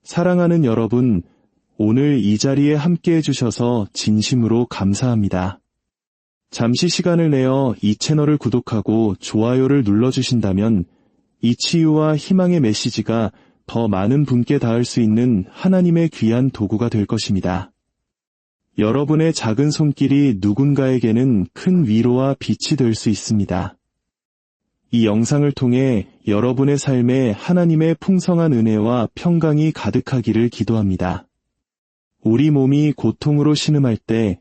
사랑하는 여러분, 오늘 이 자리에 함께 해주셔서 진심으로 감사합니다. 잠시 시간을 내어 이 채널을 구독하고 좋아요를 눌러주신다면 이 치유와 희망의 메시지가 더 많은 분께 닿을 수 있는 하나님의 귀한 도구가 될 것입니다. 여러분의 작은 손길이 누군가에게는 큰 위로와 빛이 될 수 있습니다. 이 영상을 통해 여러분의 삶에 하나님의 풍성한 은혜와 평강이 가득하기를 기도합니다. 우리 몸이 고통으로 신음할 때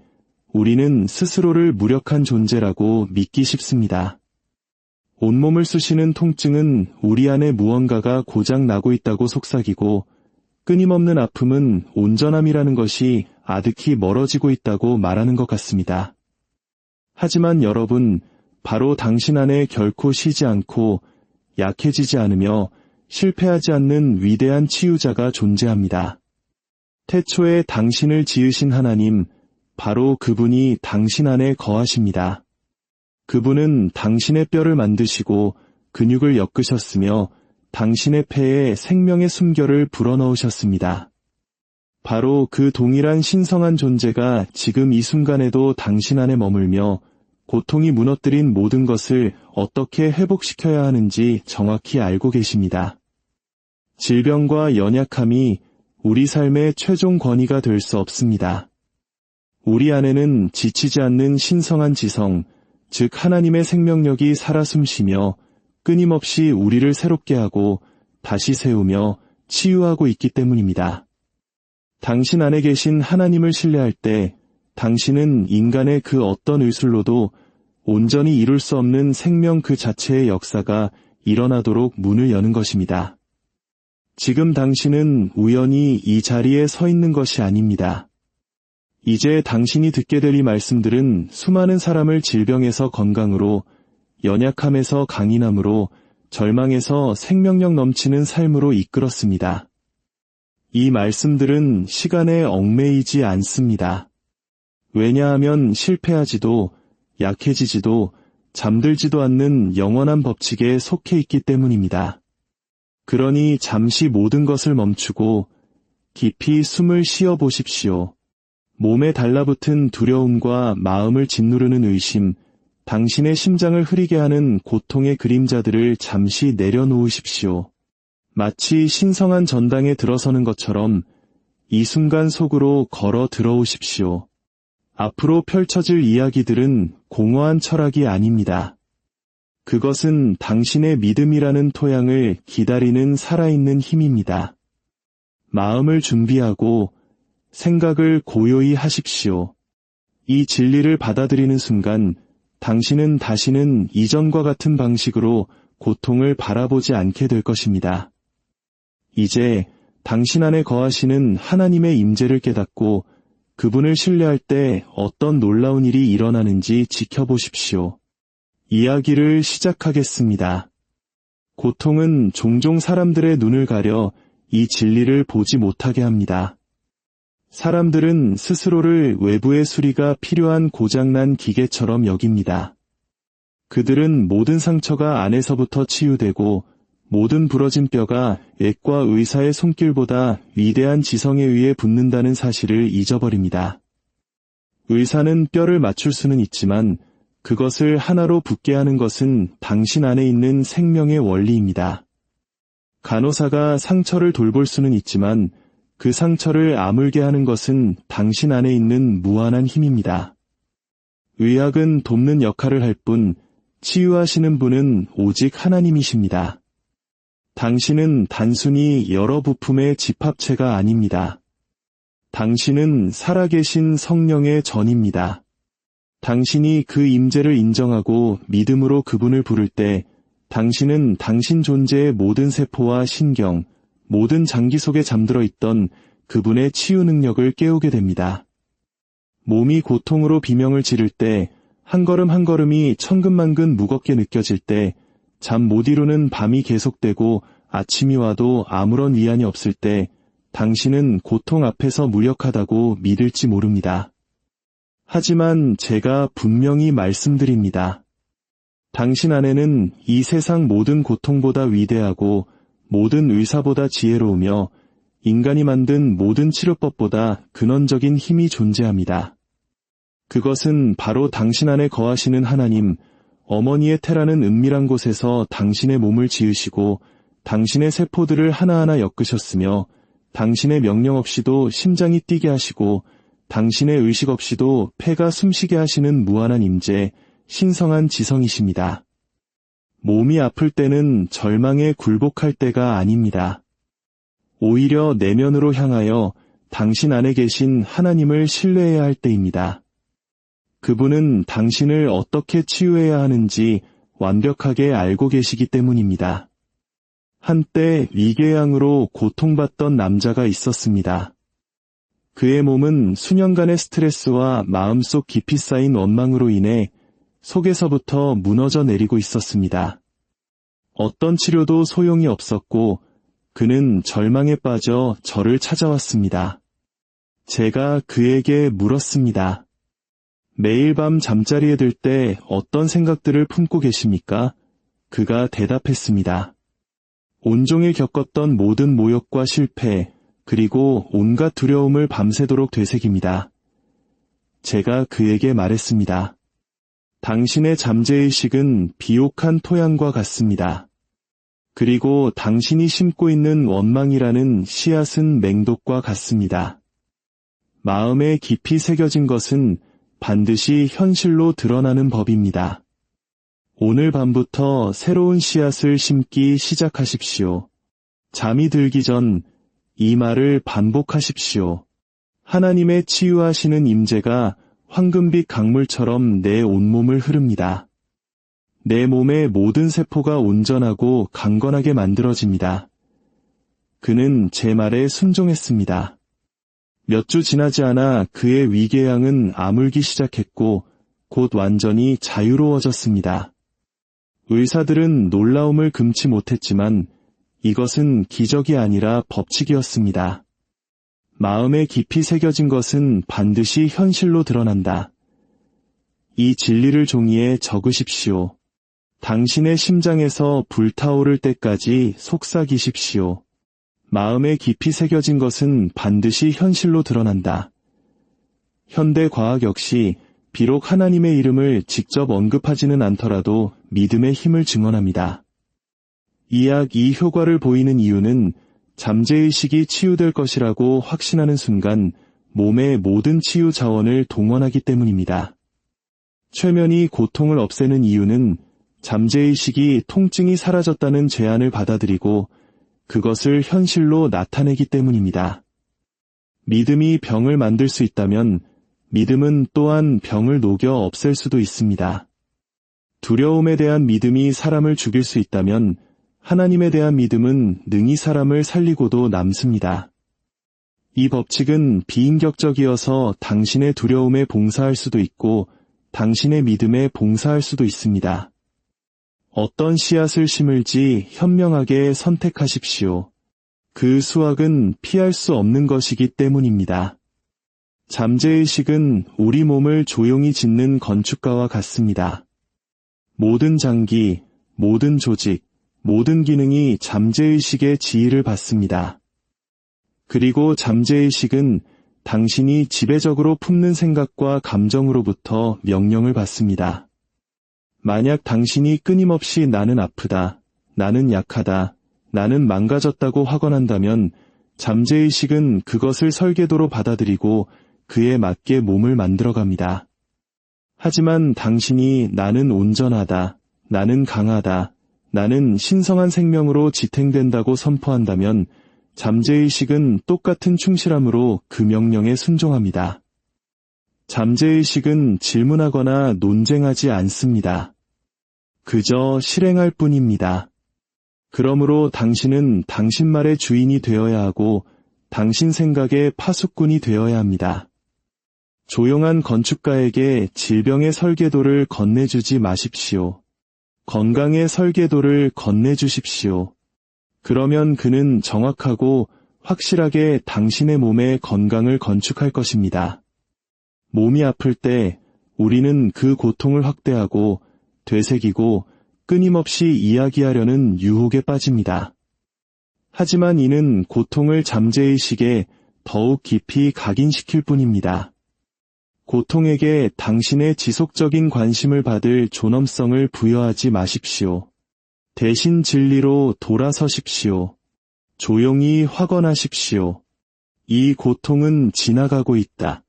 우리는 스스로를 무력한 존재라고 믿기 쉽습니다. 온몸을 쑤시는 통증은 우리 안에 무언가가 고장 나고 있다고 속삭이고, 끊임없는 아픔은 온전함이라는 것이 아득히 멀어지고 있다고 말하는 것 같습니다. 하지만 여러분, 바로 당신 안에 결코 쉬지 않고 약해지지 않으며 실패하지 않는 위대한 치유자가 존재합니다. 태초에 당신을 지으신 하나님, 바로 그분이 당신 안에 거하십니다. 그분은 당신의 뼈를 만드시고 근육을 엮으셨으며 당신의 폐에 생명의 숨결을 불어넣으셨습니다. 바로 그 동일한 신성한 존재가 지금 이 순간에도 당신 안에 머물며 고통이 무너뜨린 모든 것을 어떻게 회복시켜야 하는지 정확히 알고 계십니다. 질병과 연약함이 우리 삶의 최종 권위가 될 수 없습니다. 우리 안에는 지치지 않는 신성한 지성, 즉 하나님의 생명력이 살아 숨쉬며 끊임없이 우리를 새롭게 하고 다시 세우며 치유하고 있기 때문입니다. 당신 안에 계신 하나님을 신뢰할 때 당신은 인간의 그 어떤 의술로도 온전히 이룰 수 없는 생명 그 자체의 역사가 일어나도록 문을 여는 것입니다. 지금 당신은 우연히 이 자리에 서 있는 것이 아닙니다. 이제 당신이 듣게 될 이 말씀들은 수많은 사람을 질병에서 건강으로, 연약함에서 강인함으로, 절망에서 생명력 넘치는 삶으로 이끌었습니다. 이 말씀들은 시간에 얽매이지 않습니다. 왜냐하면 실패하지도, 약해지지도, 잠들지도 않는 영원한 법칙에 속해 있기 때문입니다. 그러니 잠시 모든 것을 멈추고 깊이 숨을 쉬어 보십시오. 몸에 달라붙은 두려움과 마음을 짓누르는 의심, 당신의 심장을 흐리게 하는 고통의 그림자들을 잠시 내려놓으십시오. 마치 신성한 전당에 들어서는 것처럼 이 순간 속으로 걸어 들어오십시오. 앞으로 펼쳐질 이야기들은 공허한 철학이 아닙니다. 그것은 당신의 믿음이라는 토양을 기다리는 살아있는 힘입니다. 마음을 준비하고 생각을 고요히 하십시오. 이 진리를 받아들이는 순간 당신은 다시는 이전과 같은 방식으로 고통을 바라보지 않게 될 것입니다. 이제 당신 안에 거하시는 하나님의 임재를 깨닫고 그분을 신뢰할 때 어떤 놀라운 일이 일어나는지 지켜보십시오. 이야기를 시작하겠습니다. 고통은 종종 사람들의 눈을 가려 이 진리를 보지 못하게 합니다. 사람들은 스스로를 외부의 수리가 필요한 고장난 기계처럼 여깁니다. 그들은 모든 상처가 안에서부터 치유되고 모든 부러진 뼈가 액과 의사의 손길보다 위대한 지성에 의해 붙는다는 사실을 잊어버립니다. 의사는 뼈를 맞출 수는 있지만 그것을 하나로 붙게 하는 것은 당신 안에 있는 생명의 원리입니다. 간호사가 상처를 돌볼 수는 있지만 그 상처를 아물게 하는 것은 당신 안에 있는 무한한 힘입니다. 의학은 돕는 역할을 할 뿐 치유하시는 분은 오직 하나님이십니다. 당신은 단순히 여러 부품의 집합체가 아닙니다. 당신은 살아계신 성령의 전입니다. 당신이 그 임재를 인정하고 믿음으로 그분을 부를 때 당신은 당신 존재의 모든 세포와 신경, 모든 장기 속에 잠들어 있던 그분의 치유 능력을 깨우게 됩니다. 몸이 고통으로 비명을 지를 때, 한 걸음 한 걸음이 천근만근 무겁게 느껴질 때, 잠 못 이루는 밤이 계속되고 아침이 와도 아무런 위안이 없을 때, 당신은 고통 앞에서 무력하다고 믿을지 모릅니다. 하지만 제가 분명히 말씀드립니다. 당신 안에는 이 세상 모든 고통보다 위대하고 모든 의사보다 지혜로우며 인간이 만든 모든 치료법보다 근원적인 힘이 존재합니다. 그것은 바로 당신 안에 거하시는 하나님, 어머니의 태라는 은밀한 곳에서 당신의 몸을 지으시고 당신의 세포들을 하나하나 엮으셨으며 당신의 명령 없이도 심장이 뛰게 하시고 당신의 의식 없이도 폐가 숨쉬게 하시는 무한한 임재, 신성한 지성이십니다. 몸이 아플 때는 절망에 굴복할 때가 아닙니다. 오히려 내면으로 향하여 당신 안에 계신 하나님을 신뢰해야 할 때입니다. 그분은 당신을 어떻게 치유해야 하는지 완벽하게 알고 계시기 때문입니다. 한때 위궤양으로 고통받던 남자가 있었습니다. 그의 몸은 수년간의 스트레스와 마음속 깊이 쌓인 원망으로 인해 속에서부터 무너져 내리고 있었습니다. 어떤 치료도 소용이 없었고 그는 절망에 빠져 저를 찾아왔습니다. 제가 그에게 물었습니다. 매일 밤 잠자리에 들 때 어떤 생각들을 품고 계십니까? 그가 대답했습니다. 온종일 겪었던 모든 모욕과 실패, 그리고 온갖 두려움을 밤새도록 되새깁니다. 제가 그에게 말했습니다. 당신의 잠재의식은 비옥한 토양과 같습니다. 그리고 당신이 심고 있는 원망이라는 씨앗은 맹독과 같습니다. 마음에 깊이 새겨진 것은 반드시 현실로 드러나는 법입니다. 오늘 밤부터 새로운 씨앗을 심기 시작하십시오. 잠이 들기 전 이 말을 반복하십시오. 하나님의 치유하시는 임재가 황금빛 강물처럼 내 온몸을 흐릅니다. 내 몸의 모든 세포가 온전하고 강건하게 만들어집니다. 그는 제 말에 순종했습니다. 몇 주 지나지 않아 그의 위궤양은 아물기 시작했고 곧 완전히 자유로워졌습니다. 의사들은 놀라움을 금치 못했지만 이것은 기적이 아니라 법칙이었습니다. 마음에 깊이 새겨진 것은 반드시 현실로 드러난다. 이 진리를 종이에 적으십시오. 당신의 심장에서 불타오를 때까지 속삭이십시오. 마음에 깊이 새겨진 것은 반드시 현실로 드러난다. 현대 과학 역시 비록 하나님의 이름을 직접 언급하지는 않더라도 믿음의 힘을 증언합니다. 이 약 이 효과를 보이는 이유는 잠재의식이 치유될 것이라고 확신하는 순간 몸의 모든 치유 자원을 동원하기 때문입니다. 최면이 고통을 없애는 이유는 잠재의식이 통증이 사라졌다는 제안을 받아들이고 그것을 현실로 나타내기 때문입니다. 믿음이 병을 만들 수 있다면 믿음은 또한 병을 녹여 없앨 수도 있습니다. 두려움에 대한 믿음이 사람을 죽일 수 있다면 하나님에 대한 믿음은 능히 사람을 살리고도 남습니다. 이 법칙은 비인격적이어서 당신의 두려움에 봉사할 수도 있고 당신의 믿음에 봉사할 수도 있습니다. 어떤 씨앗을 심을지 현명하게 선택하십시오. 그 수확은 피할 수 없는 것이기 때문입니다. 잠재의식은 우리 몸을 조용히 짓는 건축가와 같습니다. 모든 장기, 모든 조직, 모든 기능이 잠재의식의 지휘를 받습니다. 그리고 잠재의식은 당신이 지배적으로 품는 생각과 감정으로부터 명령을 받습니다. 만약 당신이 끊임없이 나는 아프다, 나는 약하다, 나는 망가졌다고 확언한다면 잠재의식은 그것을 설계도로 받아들이고 그에 맞게 몸을 만들어갑니다. 하지만 당신이 나는 온전하다, 나는 강하다, 나는 신성한 생명으로 지탱된다고 선포한다면 잠재의식은 똑같은 충실함으로 그 명령에 순종합니다. 잠재의식은 질문하거나 논쟁하지 않습니다. 그저 실행할 뿐입니다. 그러므로 당신은 당신 말의 주인이 되어야 하고 당신 생각의 파수꾼이 되어야 합니다. 조용한 건축가에게 질병의 설계도를 건네주지 마십시오. 건강의 설계도를 건네주십시오. 그러면 그는 정확하고 확실하게 당신의 몸의 건강을 건축할 것입니다. 몸이 아플 때 우리는 그 고통을 확대하고 되새기고 끊임없이 이야기하려는 유혹에 빠집니다. 하지만 이는 고통을 잠재의식에 더욱 깊이 각인시킬 뿐입니다. 고통에게 당신의 지속적인 관심을 받을 존엄성을 부여하지 마십시오. 대신 진리로 돌아서십시오. 조용히 확언하십시오. 이 고통은 지나가고 있다.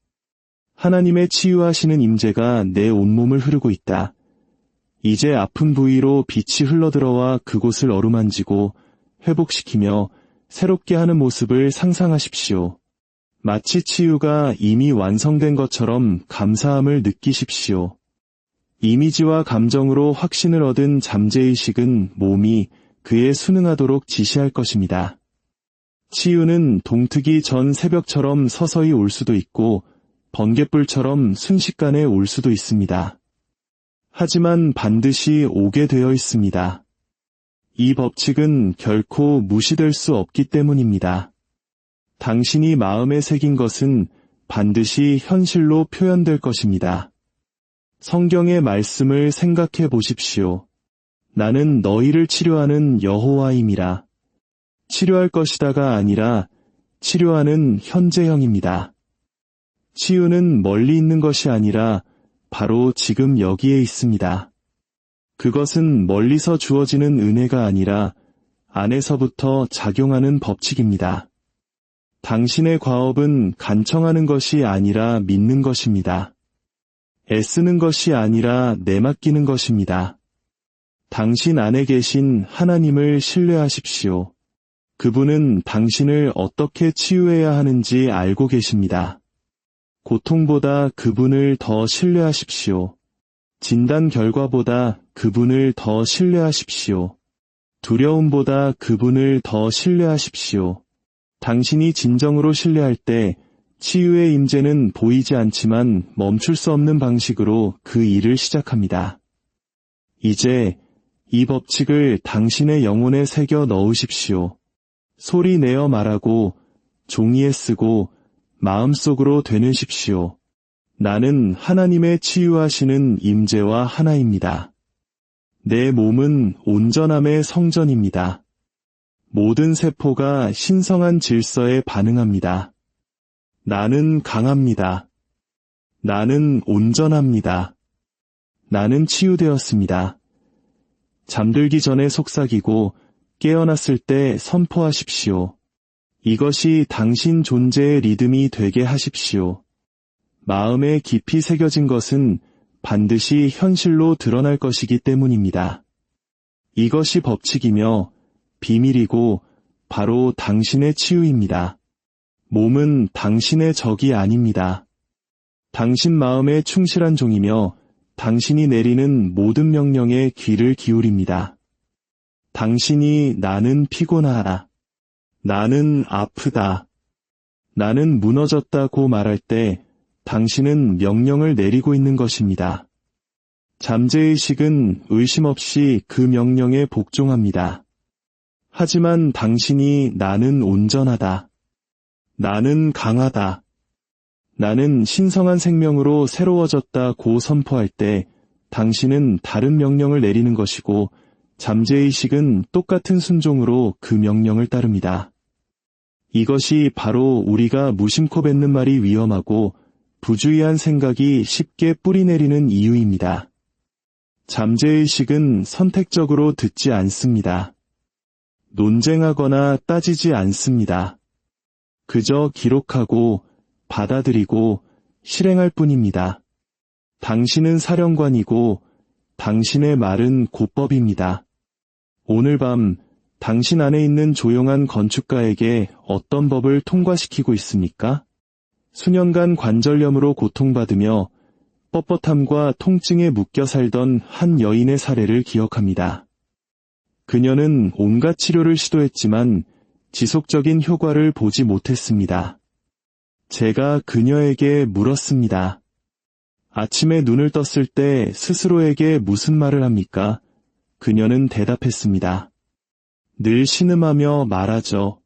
하나님의 치유하시는 임재가 내 온몸을 흐르고 있다. 이제 아픈 부위로 빛이 흘러들어와 그곳을 어루만지고 회복시키며 새롭게 하는 모습을 상상하십시오. 마치 치유가 이미 완성된 것처럼 감사함을 느끼십시오. 이미지와 감정으로 확신을 얻은 잠재의식은 몸이 그에 순응하도록 지시할 것입니다. 치유는 동트기 전 새벽처럼 서서히 올 수도 있고 번갯불처럼 순식간에 올 수도 있습니다. 하지만 반드시 오게 되어 있습니다. 이 법칙은 결코 무시될 수 없기 때문입니다. 당신이 마음에 새긴 것은 반드시 현실로 표현될 것입니다. 성경의 말씀을 생각해 보십시오. 나는 너희를 치료하는 여호와임이라. 치료할 것이다가 아니라 치료하는 현재형입니다. 치유는 멀리 있는 것이 아니라 바로 지금 여기에 있습니다. 그것은 멀리서 주어지는 은혜가 아니라 안에서부터 작용하는 법칙입니다. 당신의 과업은 간청하는 것이 아니라 믿는 것입니다. 애쓰는 것이 아니라 내맡기는 것입니다. 당신 안에 계신 하나님을 신뢰하십시오. 그분은 당신을 어떻게 치유해야 하는지 알고 계십니다. 고통보다 그분을 더 신뢰하십시오. 진단 결과보다 그분을 더 신뢰하십시오. 두려움보다 그분을 더 신뢰하십시오. 당신이 진정으로 신뢰할 때 치유의 임재는 보이지 않지만 멈출 수 없는 방식으로 그 일을 시작합니다. 이제 이 법칙을 당신의 영혼에 새겨 넣으십시오. 소리 내어 말하고 종이에 쓰고 마음속으로 되뇌십시오. 나는 하나님의 치유하시는 임재와 하나입니다. 내 몸은 온전함의 성전입니다. 모든 세포가 신성한 질서에 반응합니다. 나는 강합니다. 나는 온전합니다. 나는 치유되었습니다. 잠들기 전에 속삭이고 깨어났을 때 선포하십시오. 이것이 당신 존재의 리듬이 되게 하십시오. 마음에 깊이 새겨진 것은 반드시 현실로 드러날 것이기 때문입니다. 이것이 법칙이며 비밀이고 바로 당신의 치유입니다. 몸은 당신의 적이 아닙니다. 당신 마음에 충실한 종이며 당신이 내리는 모든 명령에 귀를 기울입니다. 당신이 나는 피곤하다. 나는 아프다. 나는 무너졌다고 말할 때 당신은 명령을 내리고 있는 것입니다. 잠재의식은 의심 없이 그 명령에 복종합니다. 하지만 당신이 나는 온전하다. 나는 강하다. 나는 신성한 생명으로 새로워졌다고 선포할 때 당신은 다른 명령을 내리는 것이고 잠재의식은 똑같은 순종으로 그 명령을 따릅니다. 이것이 바로 우리가 무심코 뱉는 말이 위험하고 부주의한 생각이 쉽게 뿌리내리는 이유입니다. 잠재의식은 선택적으로 듣지 않습니다. 논쟁하거나 따지지 않습니다. 그저 기록하고 받아들이고 실행할 뿐입니다. 당신은 사령관이고 당신의 말은 고법입니다. 오늘 밤 당신 안에 있는 조용한 건축가에게 어떤 법을 통과시키고 있습니까? 수년간 관절염으로 고통받으며 뻣뻣함과 통증에 묶여 살던 한 여인의 사례를 기억합니다. 그녀는 온갖 치료를 시도했지만 지속적인 효과를 보지 못했습니다. 제가 그녀에게 물었습니다. 아침에 눈을 떴을 때 스스로에게 무슨 말을 합니까? 그녀는 대답했습니다. 늘 신음하며 말하죠.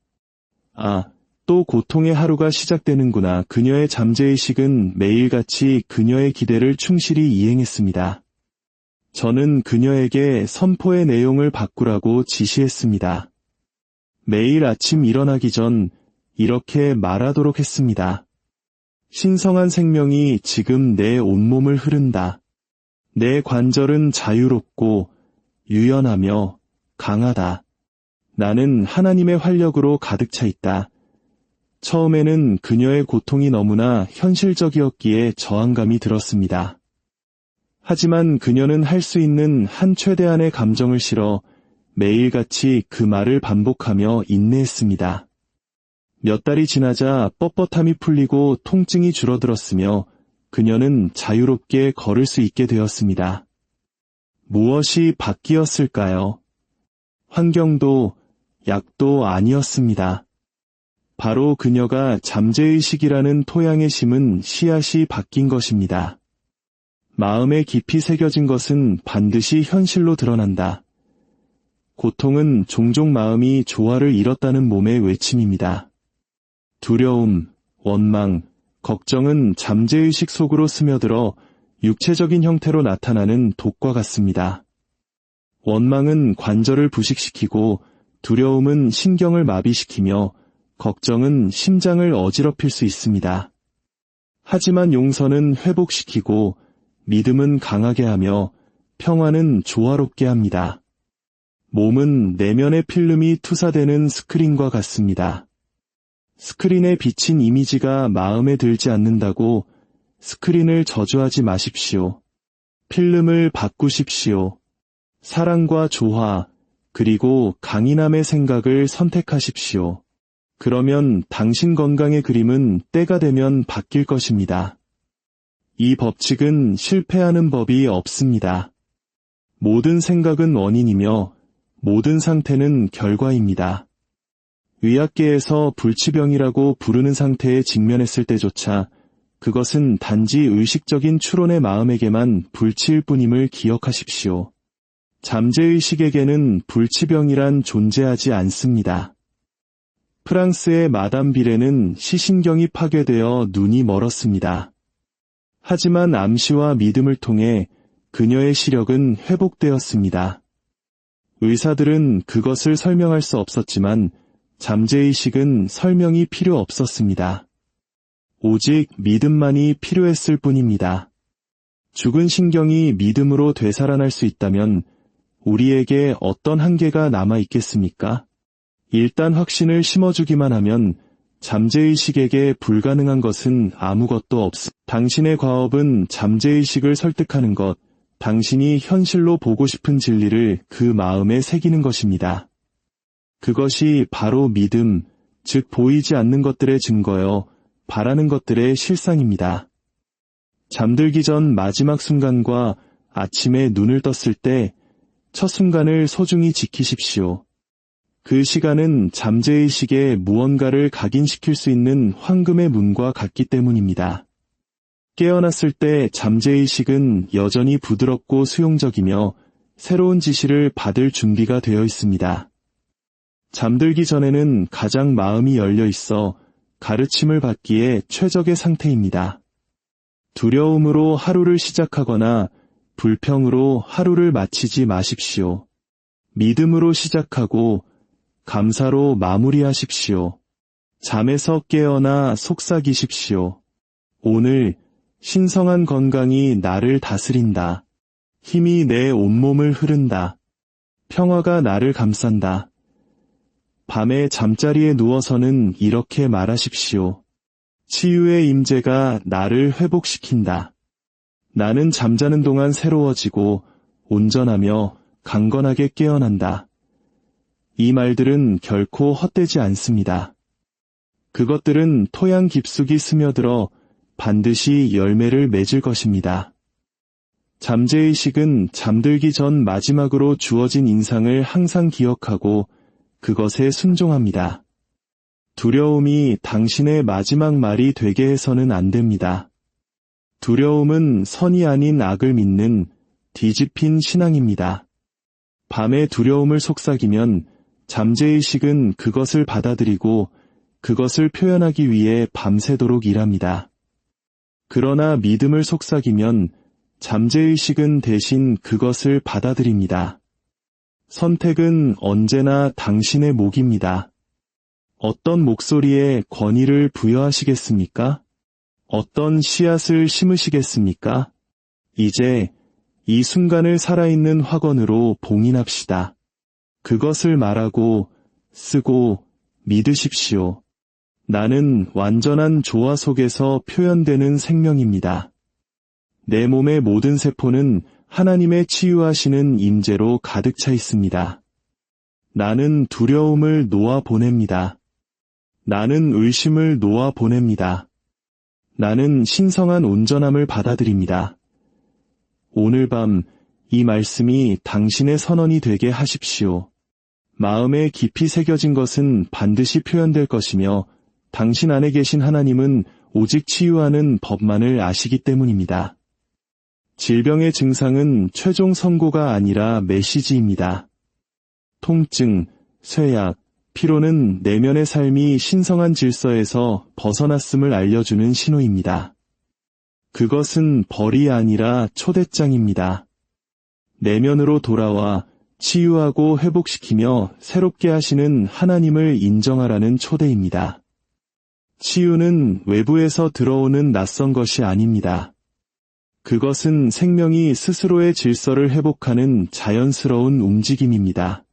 또 고통의 하루가 시작되는구나. 그녀의 잠재의식은 매일같이 그녀의 기대를 충실히 이행했습니다. 저는 그녀에게 선포의 내용을 바꾸라고 지시했습니다. 매일 아침 일어나기 전 이렇게 말하도록 했습니다. 신성한 생명이 지금 내 온몸을 흐른다. 내 관절은 자유롭고 유연하며 강하다. 나는 하나님의 활력으로 가득 차 있다. 처음에는 그녀의 고통이 너무나 현실적이었기에 저항감이 들었습니다. 하지만 그녀는 할 수 있는 한 최대한의 감정을 실어 매일같이 그 말을 반복하며 인내했습니다. 몇 달이 지나자 뻣뻣함이 풀리고 통증이 줄어들었으며 그녀는 자유롭게 걸을 수 있게 되었습니다. 무엇이 바뀌었을까요? 환경도 약도 아니었습니다. 바로 그녀가 잠재의식이라는 토양에 심은 씨앗이 바뀐 것입니다. 마음에 깊이 새겨진 것은 반드시 현실로 드러난다. 고통은 종종 마음이 조화를 잃었다는 몸의 외침입니다. 두려움, 원망, 걱정은 잠재의식 속으로 스며들어 육체적인 형태로 나타나는 독과 같습니다. 원망은 관절을 부식시키고 두려움은 신경을 마비시키며 걱정은 심장을 어지럽힐 수 있습니다. 하지만 용서는 회복시키고 믿음은 강하게 하며 평화는 조화롭게 합니다. 몸은 내면의 필름이 투사되는 스크린과 같습니다. 스크린에 비친 이미지가 마음에 들지 않는다고 스크린을 저주하지 마십시오. 필름을 바꾸십시오. 사랑과 조화, 그리고 강인함의 생각을 선택하십시오. 그러면 당신 건강의 그림은 때가 되면 바뀔 것입니다. 이 법칙은 실패하는 법이 없습니다. 모든 생각은 원인이며 모든 상태는 결과입니다. 의학계에서 불치병이라고 부르는 상태에 직면했을 때조차 그것은 단지 의식적인 추론의 마음에게만 불치일 뿐임을 기억하십시오. 잠재의식에게는 불치병이란 존재하지 않습니다. 프랑스의 마담 비레는 시신경이 파괴되어 눈이 멀었습니다. 하지만 암시와 믿음을 통해 그녀의 시력은 회복되었습니다. 의사들은 그것을 설명할 수 없었지만 잠재의식은 설명이 필요 없었습니다. 오직 믿음만이 필요했을 뿐입니다. 죽은 신경이 믿음으로 되살아날 수 있다면 우리에게 어떤 한계가 남아 있겠습니까? 일단 확신을 심어주기만 하면 잠재의식에게 불가능한 것은 아무것도 없습니다. 당신의 과업은 잠재의식을 설득하는 것, 당신이 현실로 보고 싶은 진리를 그 마음에 새기는 것입니다. 그것이 바로 믿음, 즉 보이지 않는 것들의 증거여 바라는 것들의 실상입니다. 잠들기 전 마지막 순간과 아침에 눈을 떴을 때 첫 순간을 소중히 지키십시오. 그 시간은 잠재의식에 무언가를 각인시킬 수 있는 황금의 문과 같기 때문입니다. 깨어났을 때 잠재의식은 여전히 부드럽고 수용적이며 새로운 지시를 받을 준비가 되어 있습니다. 잠들기 전에는 가장 마음이 열려 있어 가르침을 받기에 최적의 상태입니다. 두려움으로 하루를 시작하거나 불평으로 하루를 마치지 마십시오. 믿음으로 시작하고 감사로 마무리하십시오. 잠에서 깨어나 속삭이십시오. 오늘 신성한 건강이 나를 다스린다. 힘이 내 온몸을 흐른다. 평화가 나를 감싼다. 밤에 잠자리에 누워서는 이렇게 말하십시오. 치유의 임재가 나를 회복시킨다. 나는 잠자는 동안 새로워지고 온전하며 강건하게 깨어난다. 이 말들은 결코 헛되지 않습니다. 그것들은 토양 깊숙이 스며들어 반드시 열매를 맺을 것입니다. 잠재의식은 잠들기 전 마지막으로 주어진 인상을 항상 기억하고 그것에 순종합니다. 두려움이 당신의 마지막 말이 되게 해서는 안 됩니다. 두려움은 선이 아닌 악을 믿는 뒤집힌 신앙입니다. 밤에 두려움을 속삭이면 잠재의식은 그것을 받아들이고 그것을 표현하기 위해 밤새도록 일합니다. 그러나 믿음을 속삭이면 잠재의식은 대신 그것을 받아들입니다. 선택은 언제나 당신의 몫입니다. 어떤 목소리에 권위를 부여하시겠습니까? 어떤 씨앗을 심으시겠습니까? 이제 이 순간을 살아있는 확언으로 봉인합시다. 그것을 말하고 쓰고 믿으십시오. 나는 완전한 조화 속에서 표현되는 생명입니다. 내 몸의 모든 세포는 하나님의 치유하시는 임재로 가득 차 있습니다. 나는 두려움을 놓아 보냅니다. 나는 의심을 놓아 보냅니다. 나는 신성한 온전함을 받아들입니다. 오늘 밤 이 말씀이 당신의 선언이 되게 하십시오. 마음에 깊이 새겨진 것은 반드시 표현될 것이며 당신 안에 계신 하나님은 오직 치유하는 법만을 아시기 때문입니다. 질병의 증상은 최종 선고가 아니라 메시지입니다. 통증, 쇠약, 피로는 내면의 삶이 신성한 질서에서 벗어났음을 알려주는 신호입니다. 그것은 벌이 아니라 초대장입니다. 내면으로 돌아와 치유하고 회복시키며 새롭게 하시는 하나님을 인정하라는 초대입니다. 치유는 외부에서 들어오는 낯선 것이 아닙니다. 그것은 생명이 스스로의 질서를 회복하는 자연스러운 움직임입니다.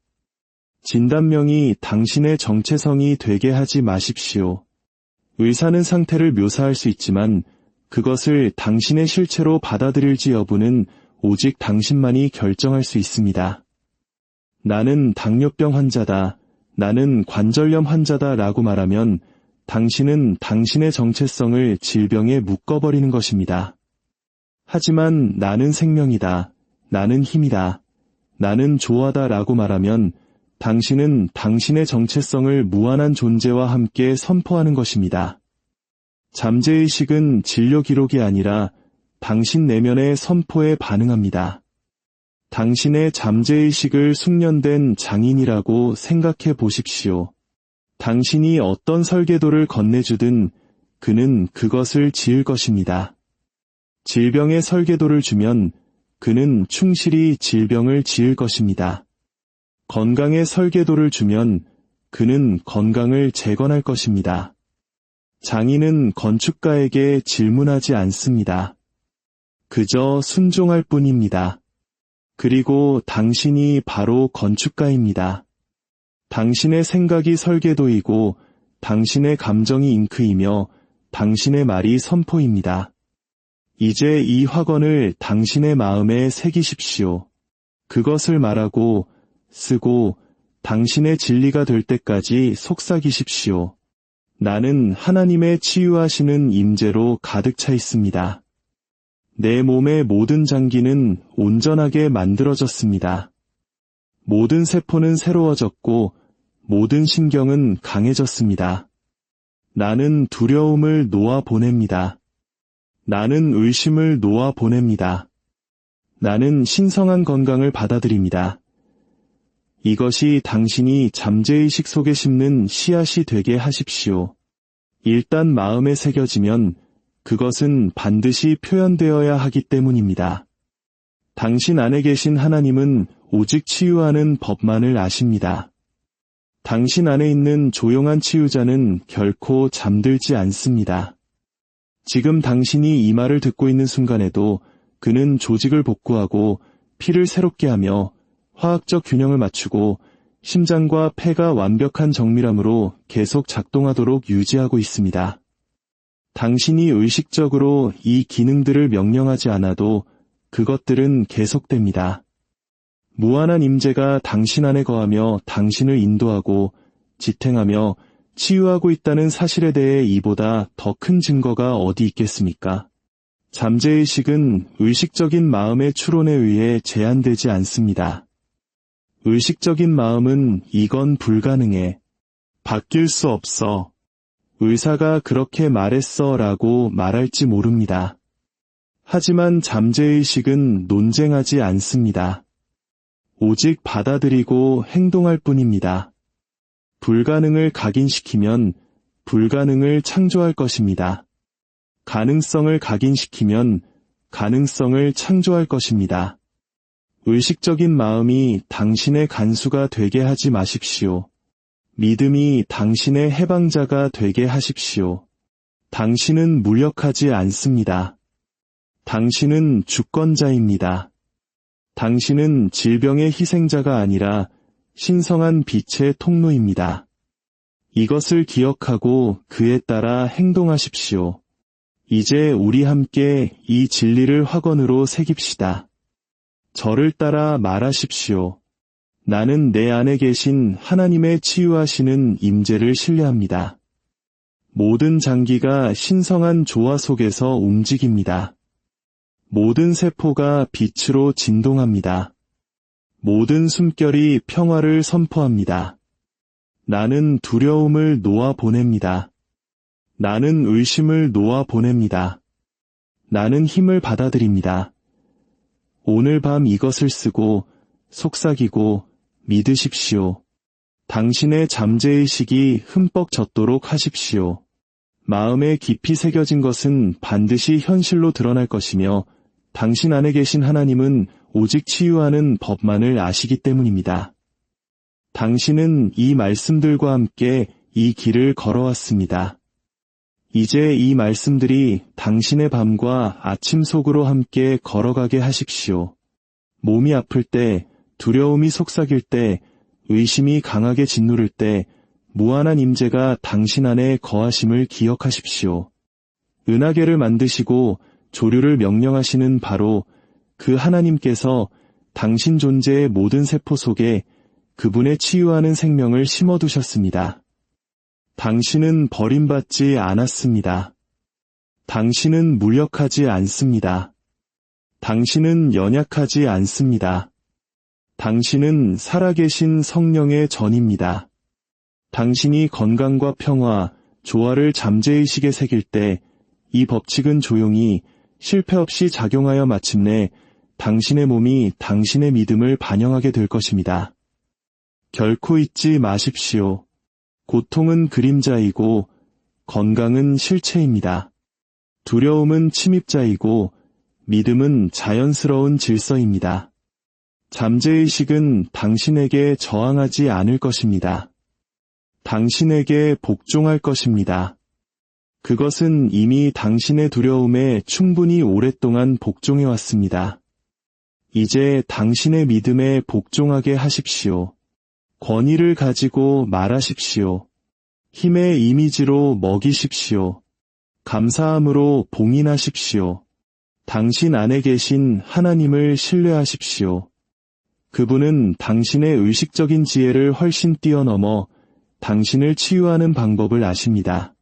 진단명이 당신의 정체성이 되게 하지 마십시오. 의사는 상태를 묘사할 수 있지만 그것을 당신의 실체로 받아들일지 여부는 오직 당신만이 결정할 수 있습니다. 나는 당뇨병 환자다, 나는 관절염 환자다 라고 말하면 당신은 당신의 정체성을 질병에 묶어버리는 것입니다. 하지만 나는 생명이다, 나는 힘이다, 나는 조화다 라고 말하면 당신은 당신의 정체성을 무한한 존재와 함께 선포하는 것입니다. 잠재의식은 진료 기록이 아니라 당신 내면의 선포에 반응합니다. 당신의 잠재의식을 숙련된 장인이라고 생각해 보십시오. 당신이 어떤 설계도를 건네주든 그는 그것을 지을 것입니다. 질병의 설계도를 주면 그는 충실히 질병을 지을 것입니다. 건강의 설계도를 주면 그는 건강을 재건할 것입니다. 장인은 건축가에게 질문하지 않습니다. 그저 순종할 뿐입니다. 그리고 당신이 바로 건축가입니다. 당신의 생각이 설계도이고 당신의 감정이 잉크이며 당신의 말이 선포입니다. 이제 이 확언을 당신의 마음에 새기십시오. 그것을 말하고 쓰고 당신의 진리가 될 때까지 속삭이십시오. 나는 하나님의 치유하시는 임재로 가득 차 있습니다. 내 몸의 모든 장기는 온전하게 만들어졌습니다. 모든 세포는 새로워졌고 모든 신경은 강해졌습니다. 나는 두려움을 놓아 보냅니다. 나는 의심을 놓아 보냅니다. 나는 신성한 건강을 받아들입니다. 이것이 당신이 잠재의식 속에 심는 씨앗이 되게 하십시오. 일단 마음에 새겨지면 그것은 반드시 표현되어야 하기 때문입니다. 당신 안에 계신 하나님은 오직 치유하는 법만을 아십니다. 당신 안에 있는 조용한 치유자는 결코 잠들지 않습니다. 지금 당신이 이 말을 듣고 있는 순간에도 그는 조직을 복구하고 피를 새롭게 하며 화학적 균형을 맞추고 심장과 폐가 완벽한 정밀함으로 계속 작동하도록 유지하고 있습니다. 당신이 의식적으로 이 기능들을 명령하지 않아도 그것들은 계속됩니다. 무한한 임재가 당신 안에 거하며 당신을 인도하고 지탱하며 치유하고 있다는 사실에 대해 이보다 더 큰 증거가 어디 있겠습니까? 잠재의식은 의식적인 마음의 추론에 의해 제한되지 않습니다. 의식적인 마음은 이건 불가능해. 바뀔 수 없어. 의사가 그렇게 말했어 라고 말할지 모릅니다. 하지만 잠재의식은 논쟁하지 않습니다. 오직 받아들이고 행동할 뿐입니다. 불가능을 각인시키면 불가능을 창조할 것입니다. 가능성을 각인시키면 가능성을 창조할 것입니다. 의식적인 마음이 당신의 간수가 되게 하지 마십시오. 믿음이 당신의 해방자가 되게 하십시오. 당신은 무력하지 않습니다. 당신은 주권자입니다. 당신은 질병의 희생자가 아니라 신성한 빛의 통로입니다. 이것을 기억하고 그에 따라 행동하십시오. 이제 우리 함께 이 진리를 화건으로 새깁시다. 저를 따라 말하십시오. 나는 내 안에 계신 하나님의 치유하시는 임재를 신뢰합니다. 모든 장기가 신성한 조화 속에서 움직입니다. 모든 세포가 빛으로 진동합니다. 모든 숨결이 평화를 선포합니다. 나는 두려움을 놓아 보냅니다. 나는 의심을 놓아 보냅니다. 나는 힘을 받아들입니다. 오늘 밤 이것을 쓰고 속삭이고 믿으십시오. 당신의 잠재의식이 흠뻑 젖도록 하십시오. 마음에 깊이 새겨진 것은 반드시 현실로 드러날 것이며 당신 안에 계신 하나님은 오직 치유하는 법만을 아시기 때문입니다. 당신은 이 말씀들과 함께 이 길을 걸어왔습니다. 이제 이 말씀들이 당신의 밤과 아침 속으로 함께 걸어가게 하십시오. 몸이 아플 때, 두려움이 속삭일 때, 의심이 강하게 짓누를 때, 무한한 임재가 당신 안에 거하심을 기억하십시오. 은하계를 만드시고 조류를 명령하시는 바로 그 하나님께서 당신 존재의 모든 세포 속에 그분의 치유하는 생명을 심어두셨습니다. 당신은 버림받지 않았습니다. 당신은 무력하지 않습니다. 당신은 연약하지 않습니다. 당신은 살아계신 성령의 전입니다. 당신이 건강과 평화, 조화를 잠재의식에 새길 때 이 법칙은 조용히 실패 없이 작용하여 마침내 당신의 몸이 당신의 믿음을 반영하게 될 것입니다. 결코 잊지 마십시오. 고통은 그림자이고 건강은 실체입니다. 두려움은 침입자이고 믿음은 자연스러운 질서입니다. 잠재의식은 당신에게 저항하지 않을 것입니다. 당신에게 복종할 것입니다. 그것은 이미 당신의 두려움에 충분히 오랫동안 복종해왔습니다. 이제 당신의 믿음에 복종하게 하십시오. 권위를 가지고 말하십시오. 힘의 이미지로 먹이십시오. 감사함으로 봉인하십시오. 당신 안에 계신 하나님을 신뢰하십시오. 그분은 당신의 의식적인 지혜를 훨씬 뛰어넘어 당신을 치유하는 방법을 아십니다.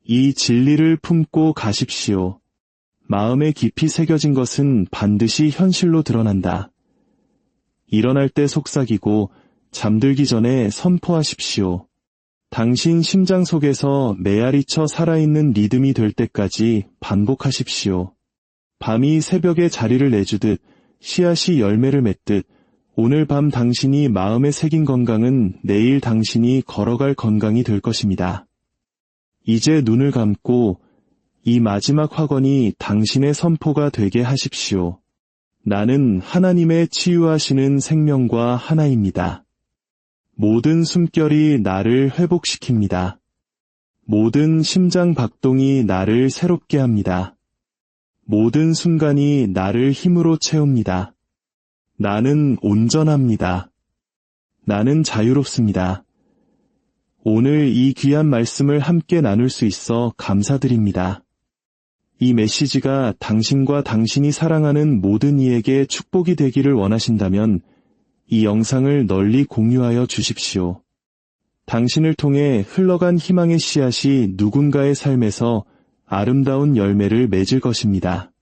이 진리를 품고 가십시오. 마음에 깊이 새겨진 것은 반드시 현실로 드러난다. 일어날 때 속삭이고 잠들기 전에 선포하십시오. 당신 심장 속에서 메아리쳐 살아있는 리듬이 될 때까지 반복하십시오. 밤이 새벽에 자리를 내주듯 씨앗이 열매를 맺듯 오늘 밤 당신이 마음에 새긴 건강은 내일 당신이 걸어갈 건강이 될 것입니다. 이제 눈을 감고 이 마지막 화건이 당신의 선포가 되게 하십시오. 나는 하나님의 치유하시는 생명과 하나입니다. 모든 숨결이 나를 회복시킵니다. 모든 심장 박동이 나를 새롭게 합니다. 모든 순간이 나를 힘으로 채웁니다. 나는 온전합니다. 나는 자유롭습니다. 오늘 이 귀한 말씀을 함께 나눌 수 있어 감사드립니다. 이 메시지가 당신과 당신이 사랑하는 모든 이에게 축복이 되기를 원하신다면 이 영상을 널리 공유하여 주십시오. 당신을 통해 흘러간 희망의 씨앗이 누군가의 삶에서 아름다운 열매를 맺을 것입니다.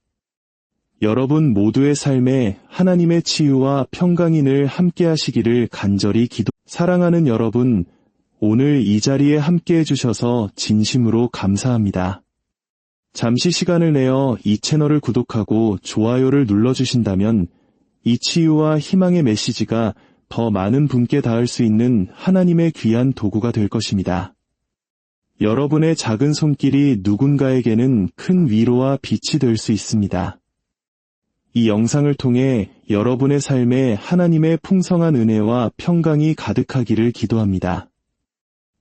여러분 모두의 삶에 하나님의 치유와 평강이 늘 함께 하시기를 간절히 사랑하는 여러분, 오늘 이 자리에 함께 해주셔서 진심으로 감사합니다. 잠시 시간을 내어 이 채널을 구독하고 좋아요를 눌러주신다면 이 치유와 희망의 메시지가 더 많은 분께 닿을 수 있는 하나님의 귀한 도구가 될 것입니다. 여러분의 작은 손길이 누군가에게는 큰 위로와 빛이 될 수 있습니다. 이 영상을 통해 여러분의 삶에 하나님의 풍성한 은혜와 평강이 가득하기를 기도합니다.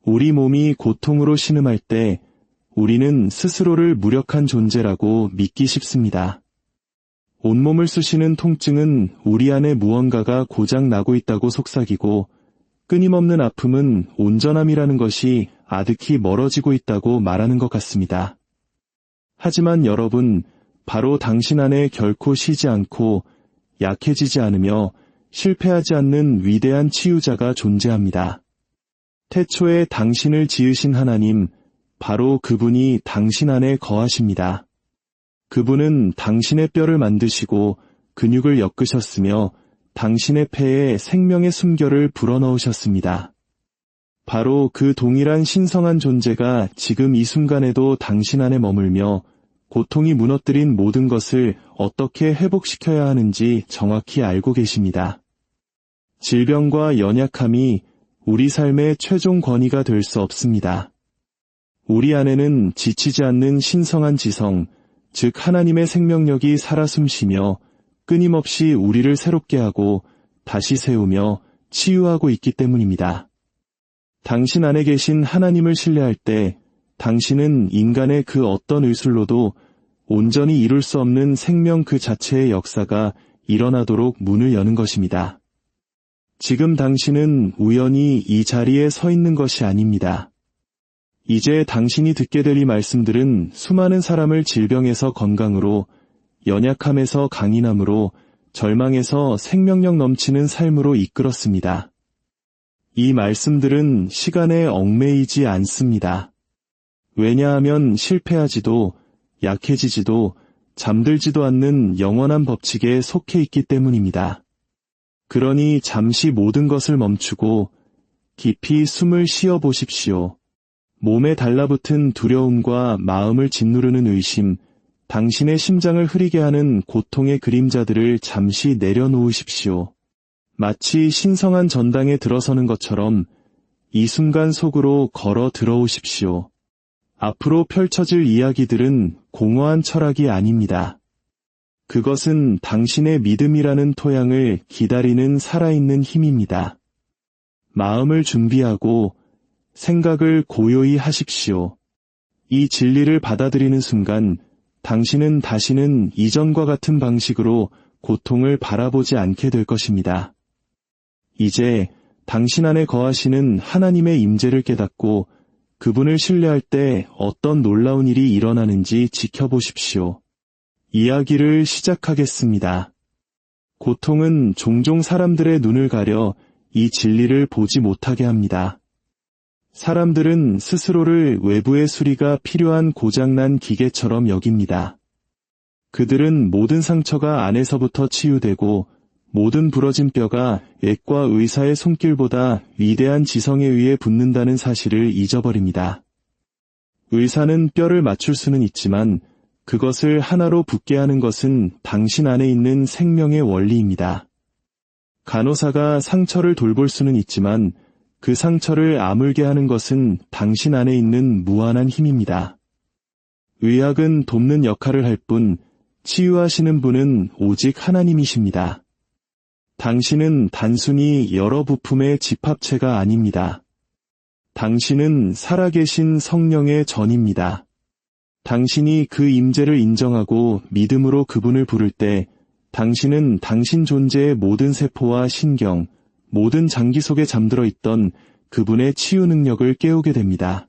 우리 몸이 고통으로 신음할 때 우리는 스스로를 무력한 존재라고 믿기 쉽습니다. 온몸을 쑤시는 통증은 우리 안에 무언가가 고장 나고 있다고 속삭이고, 끊임없는 아픔은 온전함이라는 것이 아득히 멀어지고 있다고 말하는 것 같습니다. 하지만 여러분, 바로 당신 안에 결코 쉬지 않고 약해지지 않으며 실패하지 않는 위대한 치유자가 존재합니다. 태초에 당신을 지으신 하나님, 바로 그분이 당신 안에 거하십니다. 그분은 당신의 뼈를 만드시고 근육을 엮으셨으며 당신의 폐에 생명의 숨결을 불어넣으셨습니다. 바로 그 동일한 신성한 존재가 지금 이 순간에도 당신 안에 머물며 고통이 무너뜨린 모든 것을 어떻게 회복시켜야 하는지 정확히 알고 계십니다. 질병과 연약함이 우리 삶의 최종 권위가 될 수 없습니다. 우리 안에는 지치지 않는 신성한 지성, 즉 하나님의 생명력이 살아 숨쉬며 끊임없이 우리를 새롭게 하고 다시 세우며 치유하고 있기 때문입니다. 당신 안에 계신 하나님을 신뢰할 때 당신은 인간의 그 어떤 의술로도 온전히 이룰 수 없는 생명 그 자체의 역사가 일어나도록 문을 여는 것입니다. 지금 당신은 우연히 이 자리에 서 있는 것이 아닙니다. 이제 당신이 듣게 될 이 말씀들은 수많은 사람을 질병에서 건강으로, 연약함에서 강인함으로, 절망에서 생명력 넘치는 삶으로 이끌었습니다. 이 말씀들은 시간에 얽매이지 않습니다. 왜냐하면 실패하지도, 약해지지도, 잠들지도 않는 영원한 법칙에 속해 있기 때문입니다. 그러니 잠시 모든 것을 멈추고 깊이 숨을 쉬어 보십시오. 몸에 달라붙은 두려움과 마음을 짓누르는 의심, 당신의 심장을 흐리게 하는 고통의 그림자들을 잠시 내려놓으십시오. 마치 신성한 전당에 들어서는 것처럼 이 순간 속으로 걸어 들어오십시오. 앞으로 펼쳐질 이야기들은 공허한 철학이 아닙니다. 그것은 당신의 믿음이라는 토양을 기다리는 살아있는 힘입니다. 마음을 준비하고 생각을 고요히 하십시오. 이 진리를 받아들이는 순간 당신은 다시는 이전과 같은 방식으로 고통을 바라보지 않게 될 것입니다. 이제 당신 안에 거하시는 하나님의 임재를 깨닫고 그분을 신뢰할 때 어떤 놀라운 일이 일어나는지 지켜보십시오. 이야기를 시작하겠습니다. 고통은 종종 사람들의 눈을 가려 이 진리를 보지 못하게 합니다. 사람들은 스스로를 외부의 수리가 필요한 고장난 기계처럼 여깁니다. 그들은 모든 상처가 안에서부터 치유되고 모든 부러진 뼈가 액과 의사의 손길보다 위대한 지성에 의해 붙는다는 사실을 잊어버립니다. 의사는 뼈를 맞출 수는 있지만 그것을 하나로 붙게 하는 것은 당신 안에 있는 생명의 원리입니다. 간호사가 상처를 돌볼 수는 있지만 그 상처를 아물게 하는 것은 당신 안에 있는 무한한 힘입니다. 의학은 돕는 역할을 할 뿐 치유하시는 분은 오직 하나님이십니다. 당신은 단순히 여러 부품의 집합체가 아닙니다. 당신은 살아계신 성령의 전입니다. 당신이 그 임재를 인정하고 믿음으로 그분을 부를 때 당신은 당신 존재의 모든 세포와 신경, 모든 장기 속에 잠들어 있던 그분의 치유 능력을 깨우게 됩니다.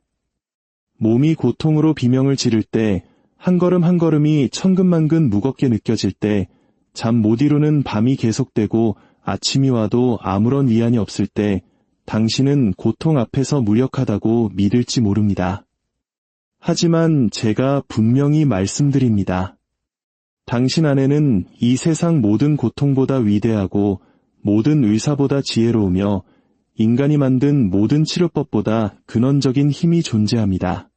몸이 고통으로 비명을 지를 때, 한 걸음 한 걸음이 천근만근 무겁게 느껴질 때, 잠 못 이루는 밤이 계속되고 아침이 와도 아무런 위안이 없을 때, 당신은 고통 앞에서 무력하다고 믿을지 모릅니다. 하지만 제가 분명히 말씀드립니다. 당신 안에는 이 세상 모든 고통보다 위대하고 모든 의사보다 지혜로우며 인간이 만든 모든 치료법보다 근원적인 힘이 존재합니다.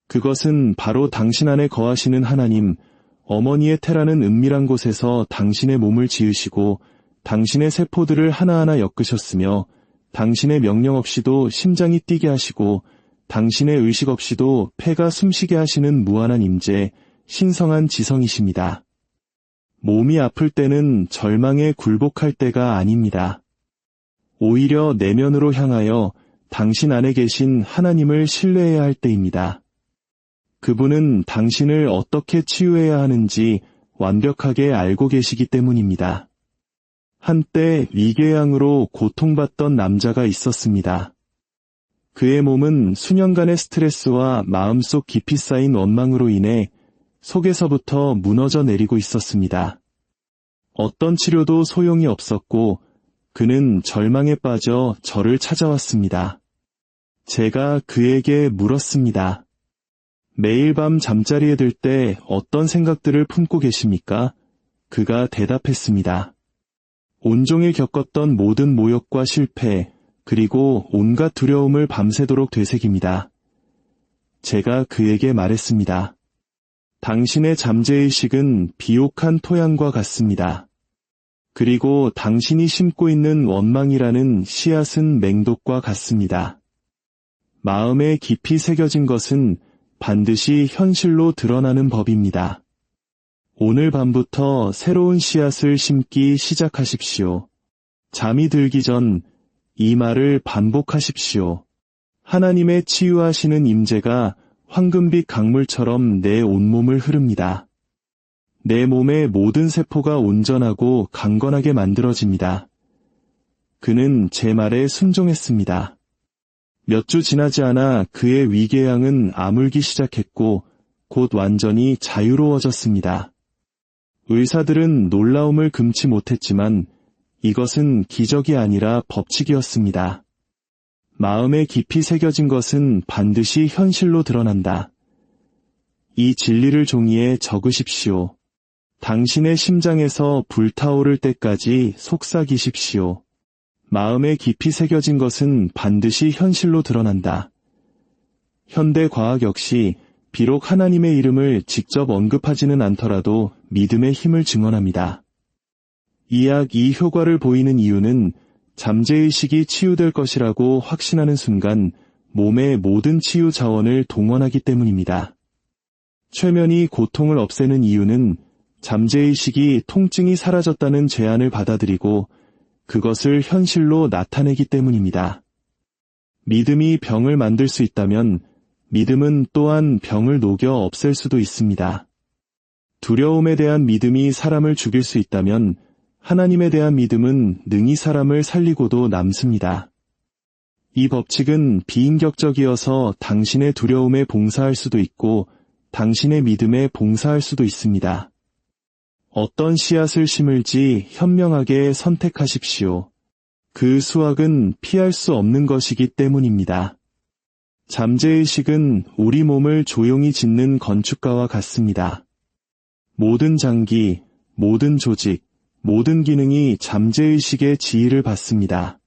그것은 바로 당신 안에 거하시는 하나님, 어머니의 태라는 은밀한 곳에서 당신의 몸을 지으시고 당신의 세포들을 하나하나 엮으셨으며 당신의 명령 없이도 심장이 뛰게 하시고 당신의 의식 없이도 폐가 숨쉬게 하시는 무한한 임재, 신성한 지성이십니다. 몸이 아플 때는 절망에 굴복할 때가 아닙니다. 오히려 내면으로 향하여 당신 안에 계신 하나님을 신뢰해야 할 때입니다. 그분은 당신을 어떻게 치유해야 하는지 완벽하게 알고 계시기 때문입니다. 한때 위궤양으로 고통받던 남자가 있었습니다. 그의 몸은 수년간의 스트레스와 마음속 깊이 쌓인 원망으로 인해 속에서부터 무너져 내리고 있었습니다. 어떤 치료도 소용이 없었고 그는 절망에 빠져 저를 찾아왔습니다. 제가 그에게 물었습니다. 매일 밤 잠자리에 들 때 어떤 생각들을 품고 계십니까? 그가 대답했습니다. 온종일 겪었던 모든 모욕과 실패, 그리고 온갖 두려움을 밤새도록 되새깁니다. 제가 그에게 말했습니다. 당신의 잠재의식은 비옥한 토양과 같습니다. 그리고 당신이 심고 있는 원망이라는 씨앗은 맹독과 같습니다. 마음에 깊이 새겨진 것은 반드시 현실로 드러나는 법입니다. 오늘 밤부터 새로운 씨앗을 심기 시작하십시오. 잠이 들기 전 이 말을 반복하십시오. 하나님의 치유하시는 임재가 황금빛 강물처럼 내 온몸을 흐릅니다. 내 몸의 모든 세포가 온전하고 강건하게 만들어집니다. 그는 제 말에 순종했습니다. 몇 주 지나지 않아 그의 위궤양은 아물기 시작했고 곧 완전히 자유로워졌습니다. 의사들은 놀라움을 금치 못했지만 이것은 기적이 아니라 법칙이었습니다. 마음에 깊이 새겨진 것은 반드시 현실로 드러난다. 이 진리를 종이에 적으십시오. 당신의 심장에서 불타오를 때까지 속삭이십시오. 마음에 깊이 새겨진 것은 반드시 현실로 드러난다. 현대 과학 역시 비록 하나님의 이름을 직접 언급하지는 않더라도 믿음의 힘을 증언합니다. 이 약이 효과를 보이는 이유는 잠재의식이 치유될 것이라고 확신하는 순간 몸의 모든 치유 자원을 동원하기 때문입니다. 최면이 고통을 없애는 이유는 잠재의식이 통증이 사라졌다는 제안을 받아들이고 그것을 현실로 나타내기 때문입니다. 믿음이 병을 만들 수 있다면 믿음은 또한 병을 녹여 없앨 수도 있습니다. 두려움에 대한 믿음이 사람을 죽일 수 있다면 하나님에 대한 믿음은 능히 사람을 살리고도 남습니다. 이 법칙은 비인격적이어서 당신의 두려움에 봉사할 수도 있고 당신의 믿음에 봉사할 수도 있습니다. 어떤 씨앗을 심을지 현명하게 선택하십시오. 그 수확은 피할 수 없는 것이기 때문입니다. 잠재의식은 우리 몸을 조용히 짓는 건축가와 같습니다. 모든 장기, 모든 조직, 모든 기능이 잠재의식의 지휘를 받습니다.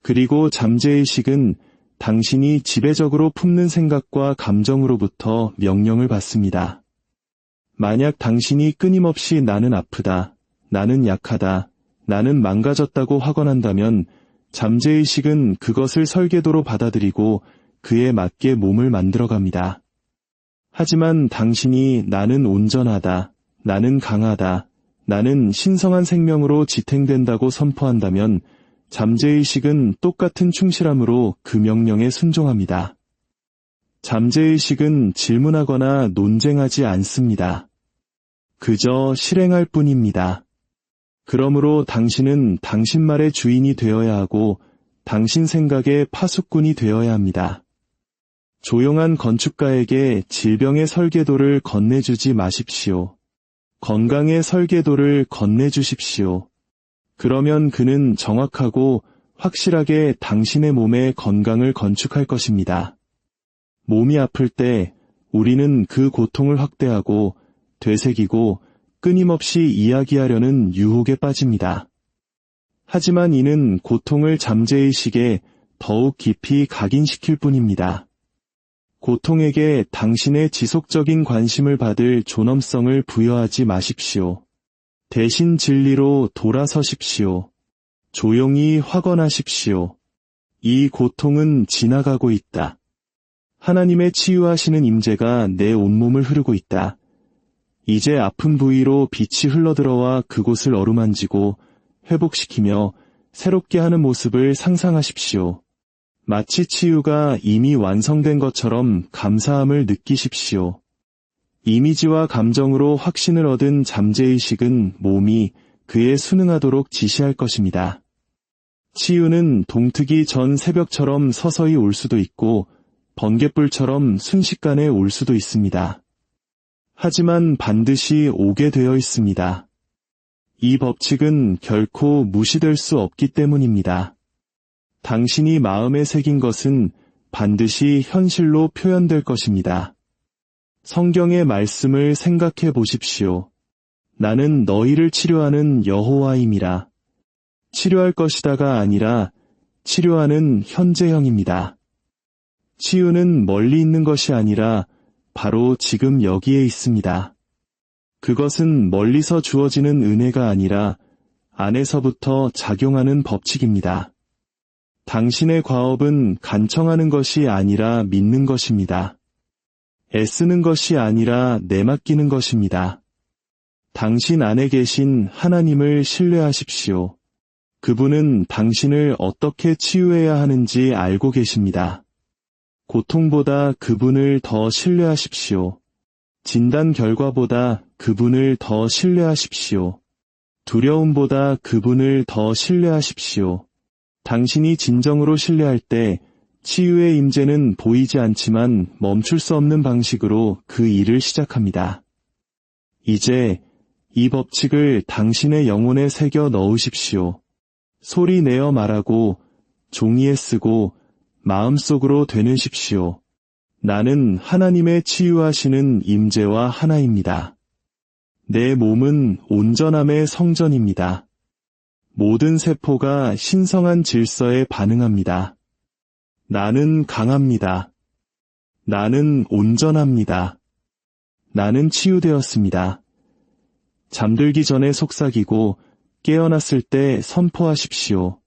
그리고 잠재의식은 당신이 지배적으로 품는 생각과 감정으로부터 명령을 받습니다. 만약 당신이 끊임없이 나는 아프다, 나는 약하다, 나는 망가졌다고 확언한다면 잠재의식은 그것을 설계도로 받아들이고 그에 맞게 몸을 만들어갑니다. 하지만 당신이 나는 온전하다, 나는 강하다, 나는 신성한 생명으로 지탱된다고 선포한다면 잠재의식은 똑같은 충실함으로 그 명령에 순종합니다. 잠재의식은 질문하거나 논쟁하지 않습니다. 그저 실행할 뿐입니다. 그러므로 당신은 당신 말의 주인이 되어야 하고 당신 생각의 파수꾼이 되어야 합니다. 조용한 건축가에게 질병의 설계도를 건네주지 마십시오. 건강의 설계도를 건네주십시오. 그러면 그는 정확하고 확실하게 당신의 몸의 건강을 건축할 것입니다. 몸이 아플 때 우리는 그 고통을 확대하고 되새기고 끊임없이 이야기하려는 유혹에 빠집니다. 하지만 이는 고통을 잠재의식에 더욱 깊이 각인시킬 뿐입니다. 고통에게 당신의 지속적인 관심을 받을 존엄성을 부여하지 마십시오. 대신 진리로 돌아서십시오. 조용히 확언하십시오. 이 고통은 지나가고 있다. 하나님의 치유하시는 임재가 내 온몸을 흐르고 있다. 이제 아픈 부위로 빛이 흘러들어와 그곳을 어루만지고 회복시키며 새롭게 하는 모습을 상상하십시오. 마치 치유가 이미 완성된 것처럼 감사함을 느끼십시오. 이미지와 감정으로 확신을 얻은 잠재의식은 몸이 그에 순응하도록 지시할 것입니다. 치유는 동트기 전 새벽처럼 서서히 올 수도 있고 번갯불처럼 순식간에 올 수도 있습니다. 하지만 반드시 오게 되어 있습니다. 이 법칙은 결코 무시될 수 없기 때문입니다. 당신이 마음에 새긴 것은 반드시 현실로 표현될 것입니다. 성경의 말씀을 생각해 보십시오. 나는 너희를 치료하는 여호와임이라. 치료할 것이다가 아니라 치료하는 현재형입니다. 치유는 멀리 있는 것이 아니라 바로 지금 여기에 있습니다. 그것은 멀리서 주어지는 은혜가 아니라 안에서부터 작용하는 법칙입니다. 당신의 과업은 간청하는 것이 아니라 믿는 것입니다. 애쓰는 것이 아니라 내맡기는 것입니다. 당신 안에 계신 하나님을 신뢰하십시오. 그분은 당신을 어떻게 치유해야 하는지 알고 계십니다. 고통보다 그분을 더 신뢰하십시오. 진단 결과보다 그분을 더 신뢰하십시오. 두려움보다 그분을 더 신뢰하십시오. 당신이 진정으로 신뢰할 때 치유의 임재는 보이지 않지만 멈출 수 없는 방식으로 그 일을 시작합니다. 이제 이 법칙을 당신의 영혼에 새겨 넣으십시오. 소리 내어 말하고 종이에 쓰고 마음속으로 되뇌십시오. 나는 하나님의 치유하시는 임재와 하나입니다. 내 몸은 온전함의 성전입니다. 모든 세포가 신성한 질서에 반응합니다. 나는 강합니다. 나는 온전합니다. 나는 치유되었습니다. 잠들기 전에 속삭이고 깨어났을 때 선포하십시오.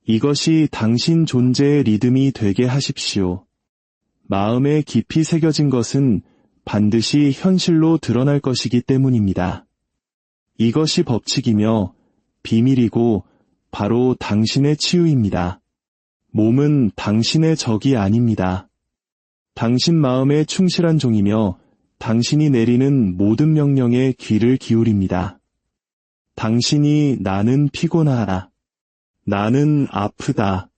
이것이 당신 존재의 리듬이 되게 하십시오. 마음에 깊이 새겨진 것은 반드시 현실로 드러날 것이기 때문입니다. 이것이 법칙이며 비밀이고 바로 당신의 치유입니다. 몸은 당신의 적이 아닙니다. 당신 마음에 충실한 종이며 당신이 내리는 모든 명령에 귀를 기울입니다. 당신이 나는 피곤하다. 나는 아프다.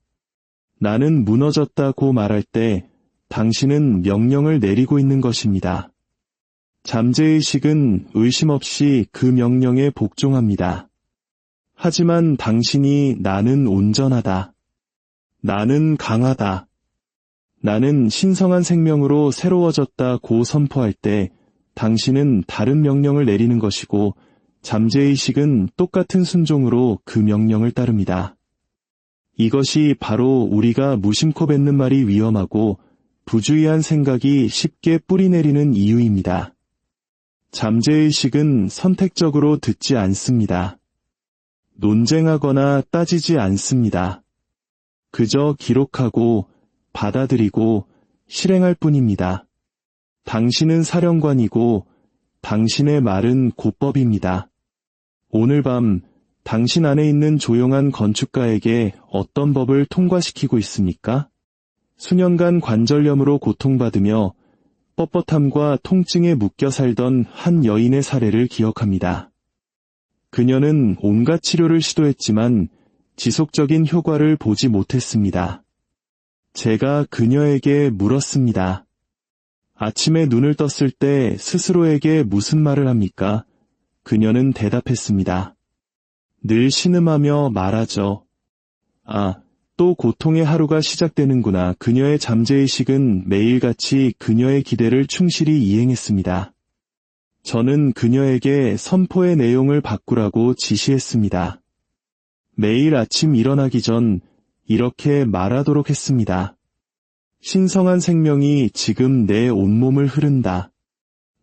나는 무너졌다고 말할 때 당신은 명령을 내리고 있는 것입니다. 잠재의식은 의심 없이 그 명령에 복종합니다. 하지만 당신이 나는 온전하다. 나는 강하다. 나는 신성한 생명으로 새로워졌다고 선포할 때 당신은 다른 명령을 내리는 것이고 잠재의식은 똑같은 순종으로 그 명령을 따릅니다. 이것이 바로 우리가 무심코 뱉는 말이 위험하고 부주의한 생각이 쉽게 뿌리내리는 이유입니다. 잠재의식은 선택적으로 듣지 않습니다. 논쟁하거나 따지지 않습니다. 그저 기록하고 받아들이고 실행할 뿐입니다. 당신은 사령관이고 당신의 말은 고법입니다. 오늘 밤 당신 안에 있는 조용한 건축가에게 어떤 법을 통과시키고 있습니까? 수년간 관절염으로 고통받으며 뻣뻣함과 통증에 묶여 살던 한 여인의 사례를 기억합니다. 그녀는 온갖 치료를 시도했지만 지속적인 효과를 보지 못했습니다. 제가 그녀에게 물었습니다. 아침에 눈을 떴을 때 스스로에게 무슨 말을 합니까? 그녀는 대답했습니다. 늘 신음하며 말하죠. 아, 또 고통의 하루가 시작되는구나. 그녀의 잠재의식은 매일같이 그녀의 기대를 충실히 이행했습니다. 저는 그녀에게 선포의 내용을 바꾸라고 지시했습니다. 매일 아침 일어나기 전 이렇게 말하도록 했습니다. 신성한 생명이 지금 내 온몸을 흐른다.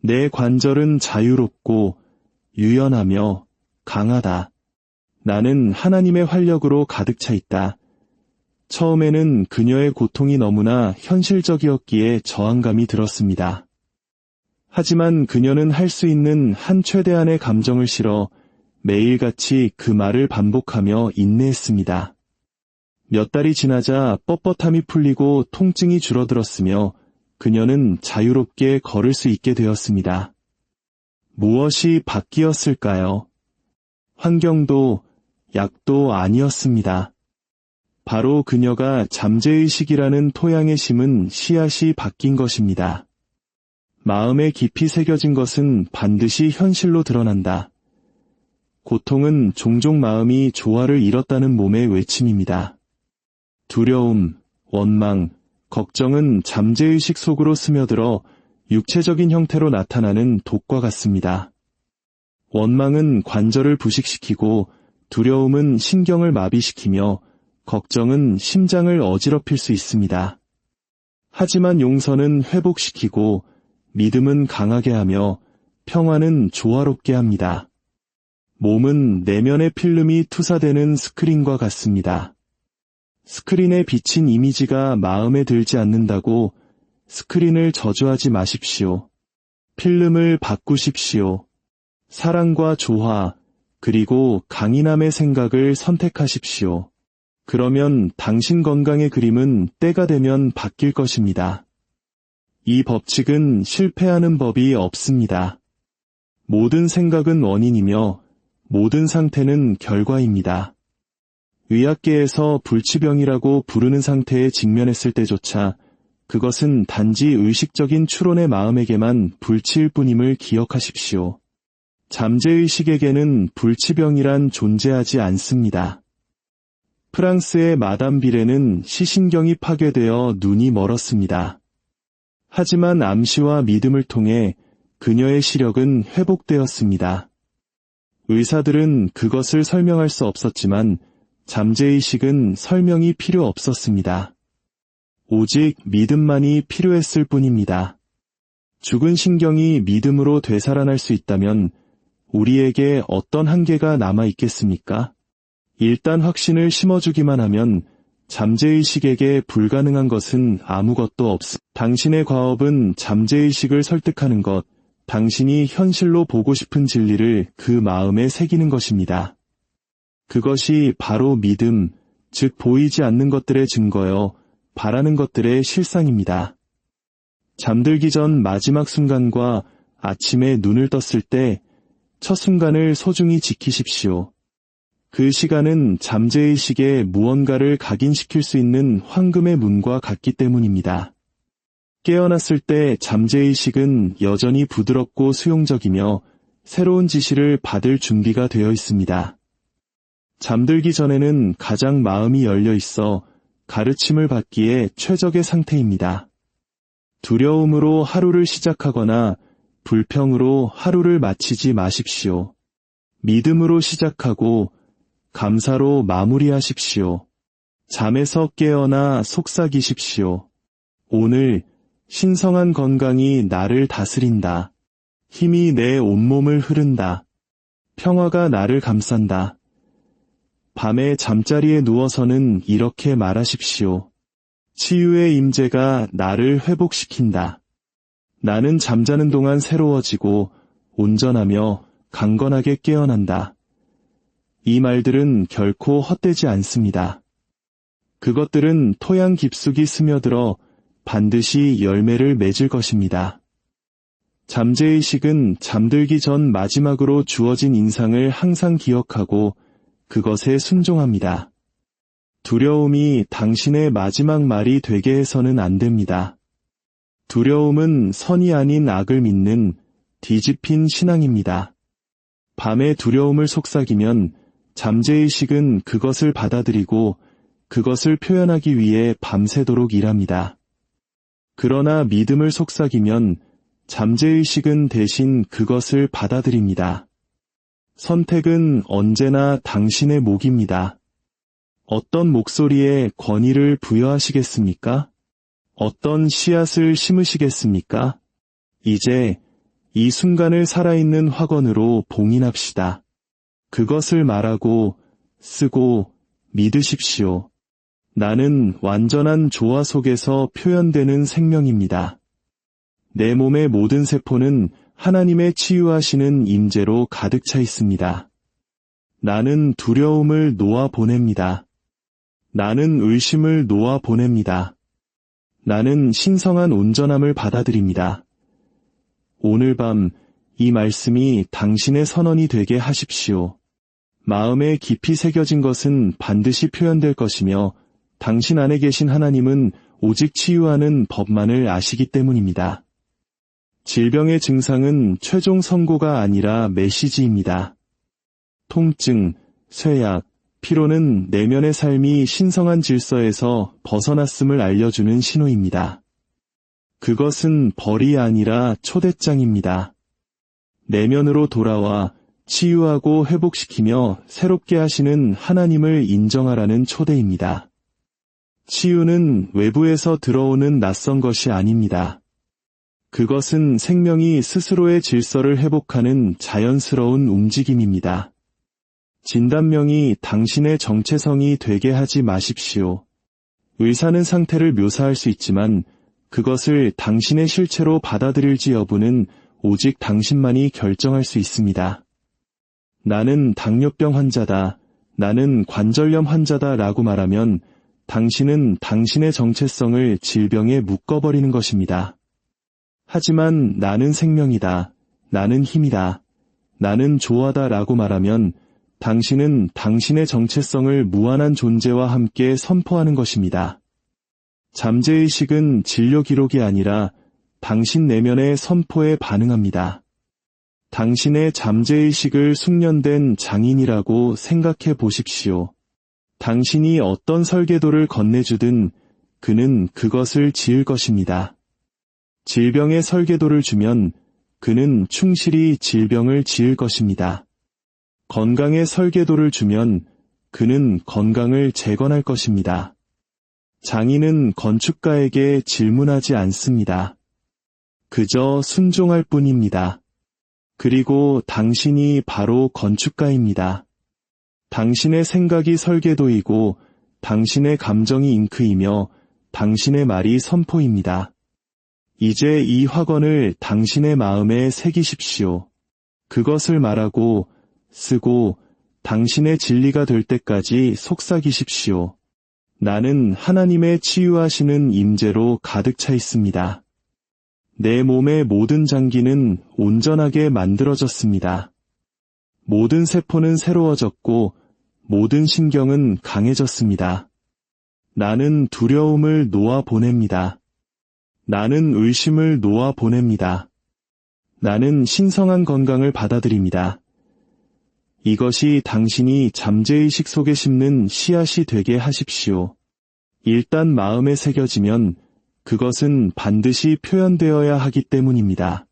내 관절은 자유롭고 유연하며 강하다. 나는 하나님의 활력으로 가득 차 있다. 처음에는 그녀의 고통이 너무나 현실적이었기에 저항감이 들었습니다. 하지만 그녀는 할 수 있는 한 최대한의 감정을 실어 매일같이 그 말을 반복하며 인내했습니다. 몇 달이 지나자 뻣뻣함이 풀리고 통증이 줄어들었으며 그녀는 자유롭게 걸을 수 있게 되었습니다. 무엇이 바뀌었을까요? 환경도 약도 아니었습니다. 바로 그녀가 잠재의식이라는 토양에 심은 씨앗이 바뀐 것입니다. 마음에 깊이 새겨진 것은 반드시 현실로 드러난다. 고통은 종종 마음이 조화를 잃었다는 몸의 외침입니다. 두려움, 원망, 걱정은 잠재의식 속으로 스며들어 육체적인 형태로 나타나는 독과 같습니다. 원망은 관절을 부식시키고 두려움은 신경을 마비시키며 걱정은 심장을 어지럽힐 수 있습니다. 하지만 용서는 회복시키고 믿음은 강하게 하며 평화는 조화롭게 합니다. 몸은 내면의 필름이 투사되는 스크린과 같습니다. 스크린에 비친 이미지가 마음에 들지 않는다고 스크린을 저주하지 마십시오. 필름을 바꾸십시오. 사랑과 조화, 그리고 강인함의 생각을 선택하십시오. 그러면 당신 건강의 그림은 때가 되면 바뀔 것입니다. 이 법칙은 실패하는 법이 없습니다. 모든 생각은 원인이며 모든 상태는 결과입니다. 의학계에서 불치병이라고 부르는 상태에 직면했을 때조차 그것은 단지 의식적인 추론의 마음에게만 불치일 뿐임을 기억하십시오. 잠재의식에게는 불치병이란 존재하지 않습니다. 프랑스의 마담 비레는 시신경이 파괴되어 눈이 멀었습니다. 하지만 암시와 믿음을 통해 그녀의 시력은 회복되었습니다. 의사들은 그것을 설명할 수 없었지만 잠재의식은 설명이 필요 없었습니다. 오직 믿음만이 필요했을 뿐입니다. 죽은 신경이 믿음으로 되살아날 수 있다면 우리에게 어떤 한계가 남아 있겠습니까? 일단 확신을 심어주기만 하면 잠재의식에게 불가능한 것은 아무것도 없습니다. 당신의 과업은 잠재의식을 설득하는 것, 당신이 현실로 보고 싶은 진리를 그 마음에 새기는 것입니다. 그것이 바로 믿음, 즉 보이지 않는 것들의 증거여 바라는 것들의 실상입니다. 잠들기 전 마지막 순간과 아침에 눈을 떴을 때 첫 순간을 소중히 지키십시오. 그 시간은 잠재의식에 무언가를 각인시킬 수 있는 황금의 문과 같기 때문입니다. 깨어났을 때 잠재의식은 여전히 부드럽고 수용적이며 새로운 지시를 받을 준비가 되어 있습니다. 잠들기 전에는 가장 마음이 열려 있어 가르침을 받기에 최적의 상태입니다. 두려움으로 하루를 시작하거나 불평으로 하루를 마치지 마십시오. 믿음으로 시작하고 감사로 마무리하십시오. 잠에서 깨어나 속삭이십시오. 오늘 신성한 건강이 나를 다스린다. 힘이 내 온몸을 흐른다. 평화가 나를 감싼다. 밤에 잠자리에 누워서는 이렇게 말하십시오. 치유의 임재가 나를 회복시킨다. 나는 잠자는 동안 새로워지고 온전하며 강건하게 깨어난다. 이 말들은 결코 헛되지 않습니다. 그것들은 토양 깊숙이 스며들어 반드시 열매를 맺을 것입니다. 잠재의식은 잠들기 전 마지막으로 주어진 인상을 항상 기억하고 그것에 순종합니다. 두려움이 당신의 마지막 말이 되게 해서는 안 됩니다. 두려움은 선이 아닌 악을 믿는 뒤집힌 신앙입니다. 밤에 두려움을 속삭이면 잠재의식은 그것을 받아들이고 그것을 표현하기 위해 밤새도록 일합니다. 그러나 믿음을 속삭이면 잠재의식은 대신 그것을 받아들입니다. 선택은 언제나 당신의 몫입니다. 어떤 목소리에 권위를 부여하시겠습니까? 어떤 씨앗을 심으시겠습니까? 이제 이 순간을 살아있는 확언으로 봉인합시다. 그것을 말하고 쓰고 믿으십시오. 나는 완전한 조화 속에서 표현되는 생명입니다. 내 몸의 모든 세포는 하나님의 치유하시는 임재로 가득 차 있습니다. 나는 두려움을 놓아 보냅니다. 나는 의심을 놓아 보냅니다. 나는 신성한 온전함을 받아들입니다. 오늘 밤 이 말씀이 당신의 선언이 되게 하십시오. 마음에 깊이 새겨진 것은 반드시 표현될 것이며 당신 안에 계신 하나님은 오직 치유하는 법만을 아시기 때문입니다. 질병의 증상은 최종 선고가 아니라 메시지입니다. 통증, 쇠약, 피로는 내면의 삶이 신성한 질서에서 벗어났음을 알려주는 신호입니다. 그것은 벌이 아니라 초대장입니다. 내면으로 돌아와 치유하고 회복시키며 새롭게 하시는 하나님을 인정하라는 초대입니다. 치유는 외부에서 들어오는 낯선 것이 아닙니다. 그것은 생명이 스스로의 질서를 회복하는 자연스러운 움직임입니다. 진단명이 당신의 정체성이 되게 하지 마십시오. 의사는 상태를 묘사할 수 있지만 그것을 당신의 실체로 받아들일지 여부는 오직 당신만이 결정할 수 있습니다. 나는 당뇨병 환자다, 나는 관절염 환자다 라고 말하면 당신은 당신의 정체성을 질병에 묶어버리는 것입니다. 하지만 나는 생명이다, 나는 힘이다, 나는 조화다 라고 말하면 당신은 당신의 정체성을 무한한 존재와 함께 선포하는 것입니다. 잠재의식은 진료 기록이 아니라 당신 내면의 선포에 반응합니다. 당신의 잠재의식을 숙련된 장인이라고 생각해 보십시오. 당신이 어떤 설계도를 건네주든 그는 그것을 지을 것입니다. 질병의 설계도를 주면 그는 충실히 질병을 지을 것입니다. 건강의 설계도를 주면 그는 건강을 재건할 것입니다. 장인은 건축가에게 질문하지 않습니다. 그저 순종할 뿐입니다. 그리고 당신이 바로 건축가입니다. 당신의 생각이 설계도이고 당신의 감정이 잉크이며 당신의 말이 선포입니다. 이제 이 확언을 당신의 마음에 새기십시오. 그것을 말하고 쓰고 당신의 진리가 될 때까지 속삭이십시오. 나는 하나님의 치유하시는 임재로 가득 차 있습니다. 내 몸의 모든 장기는 온전하게 만들어졌습니다. 모든 세포는 새로워졌고 모든 신경은 강해졌습니다. 나는 두려움을 놓아 보냅니다. 나는 의심을 놓아 보냅니다. 나는 신성한 건강을 받아들입니다. 이것이 당신이 잠재의식 속에 심는 씨앗이 되게 하십시오. 일단 마음에 새겨지면 그것은 반드시 표현되어야 하기 때문입니다.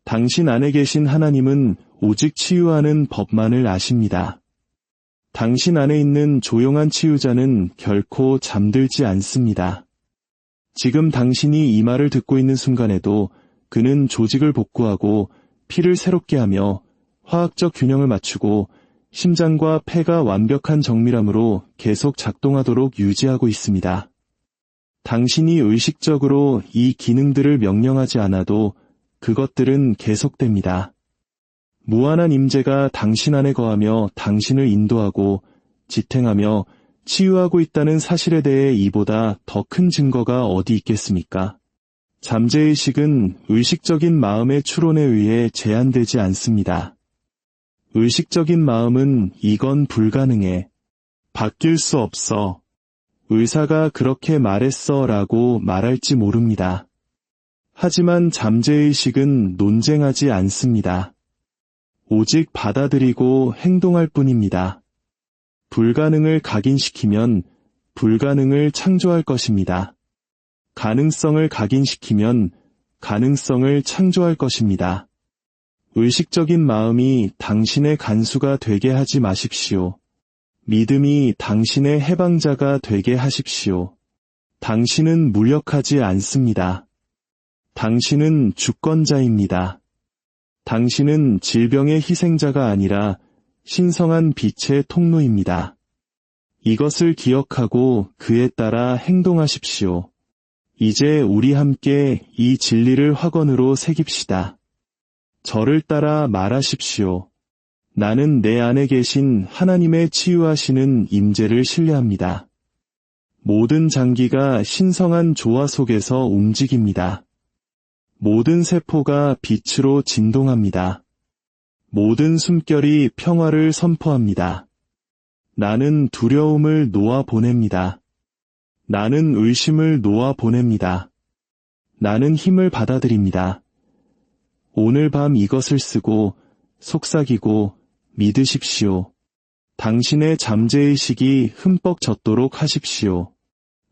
당신 안에 계신 하나님은 오직 치유하는 법만을 아십니다. 당신 안에 있는 조용한 치유자는 결코 잠들지 않습니다. 지금 당신이 이 말을 듣고 있는 순간에도 그는 조직을 복구하고 피를 새롭게 하며 화학적 균형을 맞추고 심장과 폐가 완벽한 정밀함으로 계속 작동하도록 유지하고 있습니다. 당신이 의식적으로 이 기능들을 명령하지 않아도 그것들은 계속됩니다. 무한한 임재가 당신 안에 거하며 당신을 인도하고 지탱하며 치유하고 있다는 사실에 대해 이보다 더 큰 증거가 어디 있겠습니까? 잠재의식은 의식적인 마음의 추론에 의해 제한되지 않습니다. 의식적인 마음은 이건 불가능해. 바뀔 수 없어. 의사가 그렇게 말했어 라고 말할지 모릅니다. 하지만 잠재의식은 논쟁하지 않습니다. 오직 받아들이고 행동할 뿐입니다. 불가능을 각인시키면 불가능을 창조할 것입니다. 가능성을 각인시키면 가능성을 창조할 것입니다. 의식적인 마음이 당신의 간수가 되게 하지 마십시오. 믿음이 당신의 해방자가 되게 하십시오. 당신은 무력하지 않습니다. 당신은 주권자입니다. 당신은 질병의 희생자가 아니라 신성한 빛의 통로입니다. 이것을 기억하고 그에 따라 행동하십시오. 이제 우리 함께 이 진리를 확언으로 새깁시다. 저를 따라 말하십시오. 나는 내 안에 계신 하나님의 치유하시는 임재를 신뢰합니다. 모든 장기가 신성한 조화 속에서 움직입니다. 모든 세포가 빛으로 진동합니다. 모든 숨결이 평화를 선포합니다. 나는 두려움을 놓아 보냅니다. 나는 의심을 놓아 보냅니다. 나는 힘을 받아들입니다. 오늘 밤 이것을 쓰고 속삭이고 믿으십시오. 당신의 잠재의식이 흠뻑 젖도록 하십시오.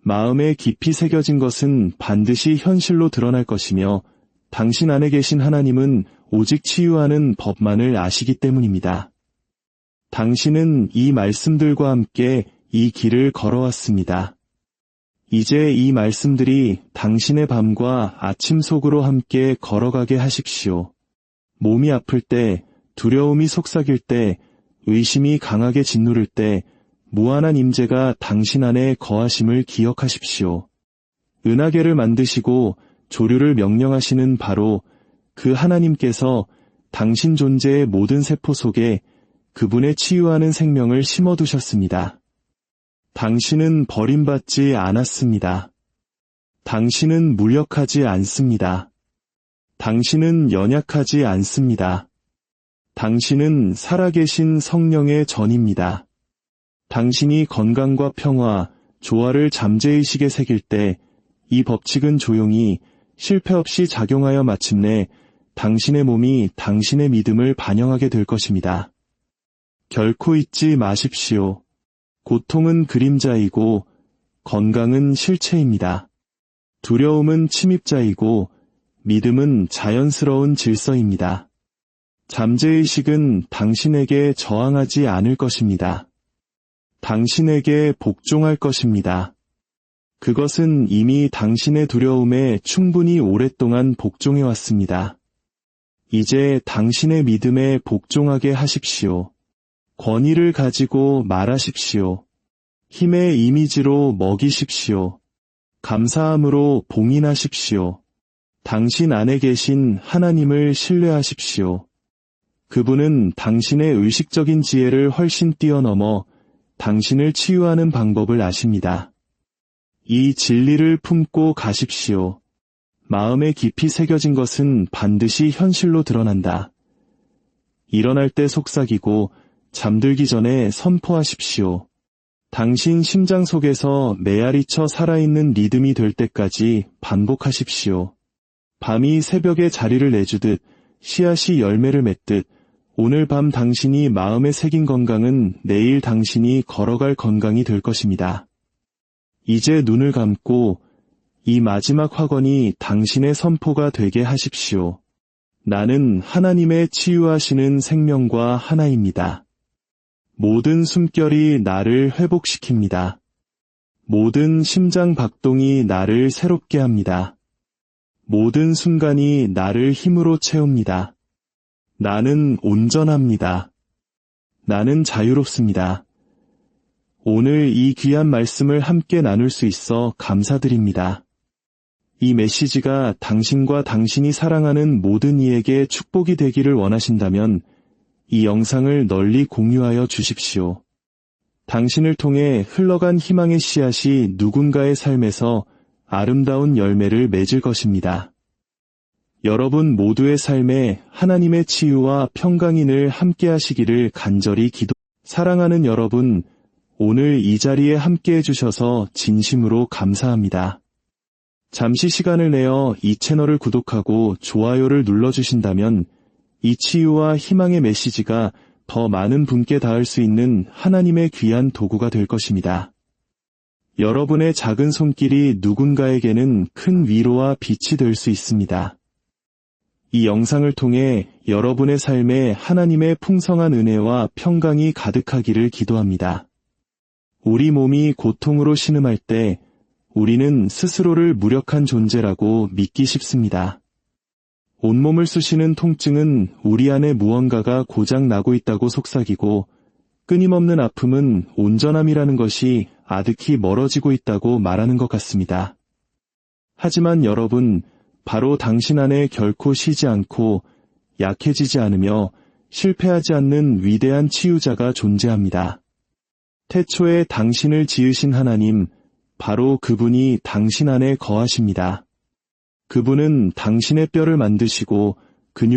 마음에 깊이 새겨진 것은 반드시 현실로 드러날 것이며 당신 안에 계신 하나님은 오직 치유하는 법만을 아시기 때문입니다. 당신은 이 말씀들과 함께 이 길을 걸어왔습니다. 이제 이 말씀들이 당신의 밤과 아침 속으로 함께 걸어가게 하십시오. 몸이 아플 때, 두려움이 속삭일 때, 의심이 강하게 짓누를 때 무한한 임재가 당신 안에 거하심을 기억하십시오. 은하계를 만드시고 조류를 명령하시는 바로 그 하나님께서 당신 존재의 모든 세포 속에 그분의 치유하는 생명을 심어두셨습니다. 당신은 버림받지 않았습니다. 당신은 무력하지 않습니다. 당신은 연약하지 않습니다. 당신은 살아계신 성령의 전입니다. 당신이 건강과 평화, 조화를 잠재의식에 새길 때 이 법칙은 조용히 실패 없이 작용하여 마침내 당신의 몸이 당신의 믿음을 반영하게 될 것입니다. 결코 잊지 마십시오. 고통은 그림자이고 건강은 실체입니다. 두려움은 침입자이고 믿음은 자연스러운 질서입니다. 잠재의식은 당신에게 저항하지 않을 것입니다. 당신에게 복종할 것입니다. 그것은 이미 당신의 두려움에 충분히 오랫동안 복종해왔습니다. 이제 당신의 믿음에 복종하게 하십시오. 권위를 가지고 말하십시오. 힘의 이미지로 먹이십시오. 감사함으로 봉인하십시오. 당신 안에 계신 하나님을 신뢰하십시오. 그분은 당신의 의식적인 지혜를 훨씬 뛰어넘어 당신을 치유하는 방법을 아십니다. 이 진리를 품고 가십시오. 마음에 깊이 새겨진 것은 반드시 현실로 드러난다. 일어날 때 속삭이고 잠들기 전에 선포하십시오. 당신 심장 속에서 메아리쳐 살아있는 리듬이 될 때까지 반복하십시오. 밤이 새벽에 자리를 내주듯 씨앗이 열매를 맺듯 오늘 밤 당신이 마음에 새긴 건강은 내일 당신이 걸어갈 건강이 될 것입니다. 이제 눈을 감고 이 마지막 확언이 당신의 선포가 되게 하십시오. 나는 하나님의 치유하시는 생명과 하나입니다. 모든 숨결이 나를 회복시킵니다. 모든 심장 박동이 나를 새롭게 합니다. 모든 순간이 나를 힘으로 채웁니다. 나는 온전합니다. 나는 자유롭습니다. 오늘 이 귀한 말씀을 함께 나눌 수 있어 감사드립니다. 이 메시지가 당신과 당신이 사랑하는 모든 이에게 축복이 되기를 원하신다면 이 영상을 널리 공유하여 주십시오. 당신을 통해 흘러간 희망의 씨앗이 누군가의 삶에서 아름다운 열매를 맺을 것입니다. 여러분 모두의 삶에 하나님의 치유와 평강이 늘 함께 하시기를 간절히 사랑하는 여러분, 오늘 이 자리에 함께 해주셔서 진심으로 감사합니다. 잠시 시간을 내어 이 채널을 구독하고 좋아요를 눌러주신다면 이 치유와 희망의 메시지가 더 많은 분께 닿을 수 있는 하나님의 귀한 도구가 될 것입니다. 여러분의 작은 손길이 누군가에게는 큰 위로와 빛이 될 수 있습니다. 이 영상을 통해 여러분의 삶에 하나님의 풍성한 은혜와 평강이 가득하기를 기도합니다. 우리 몸이 고통으로 신음할 때 우리는 스스로를 무력한 존재라고 믿기 쉽습니다. 온몸을 쑤시는 통증은 우리 안에 무언가가 고장 나고 있다고 속삭이고 끊임없는 아픔은 온전함이라는 것이 아득히 멀어지고 있다고 말하는 것 같습니다. 하지만 여러분, 바로 당신 안에 결코 쉬지 않고 약해지지 않으며 실패하지 않는 위대한 치유자가 존재합니다. 태초에 당신을 지으신 하나님, 바로 그분이 당신 안에 거하십니다. 그분은 당신의 뼈를 만드시고 근육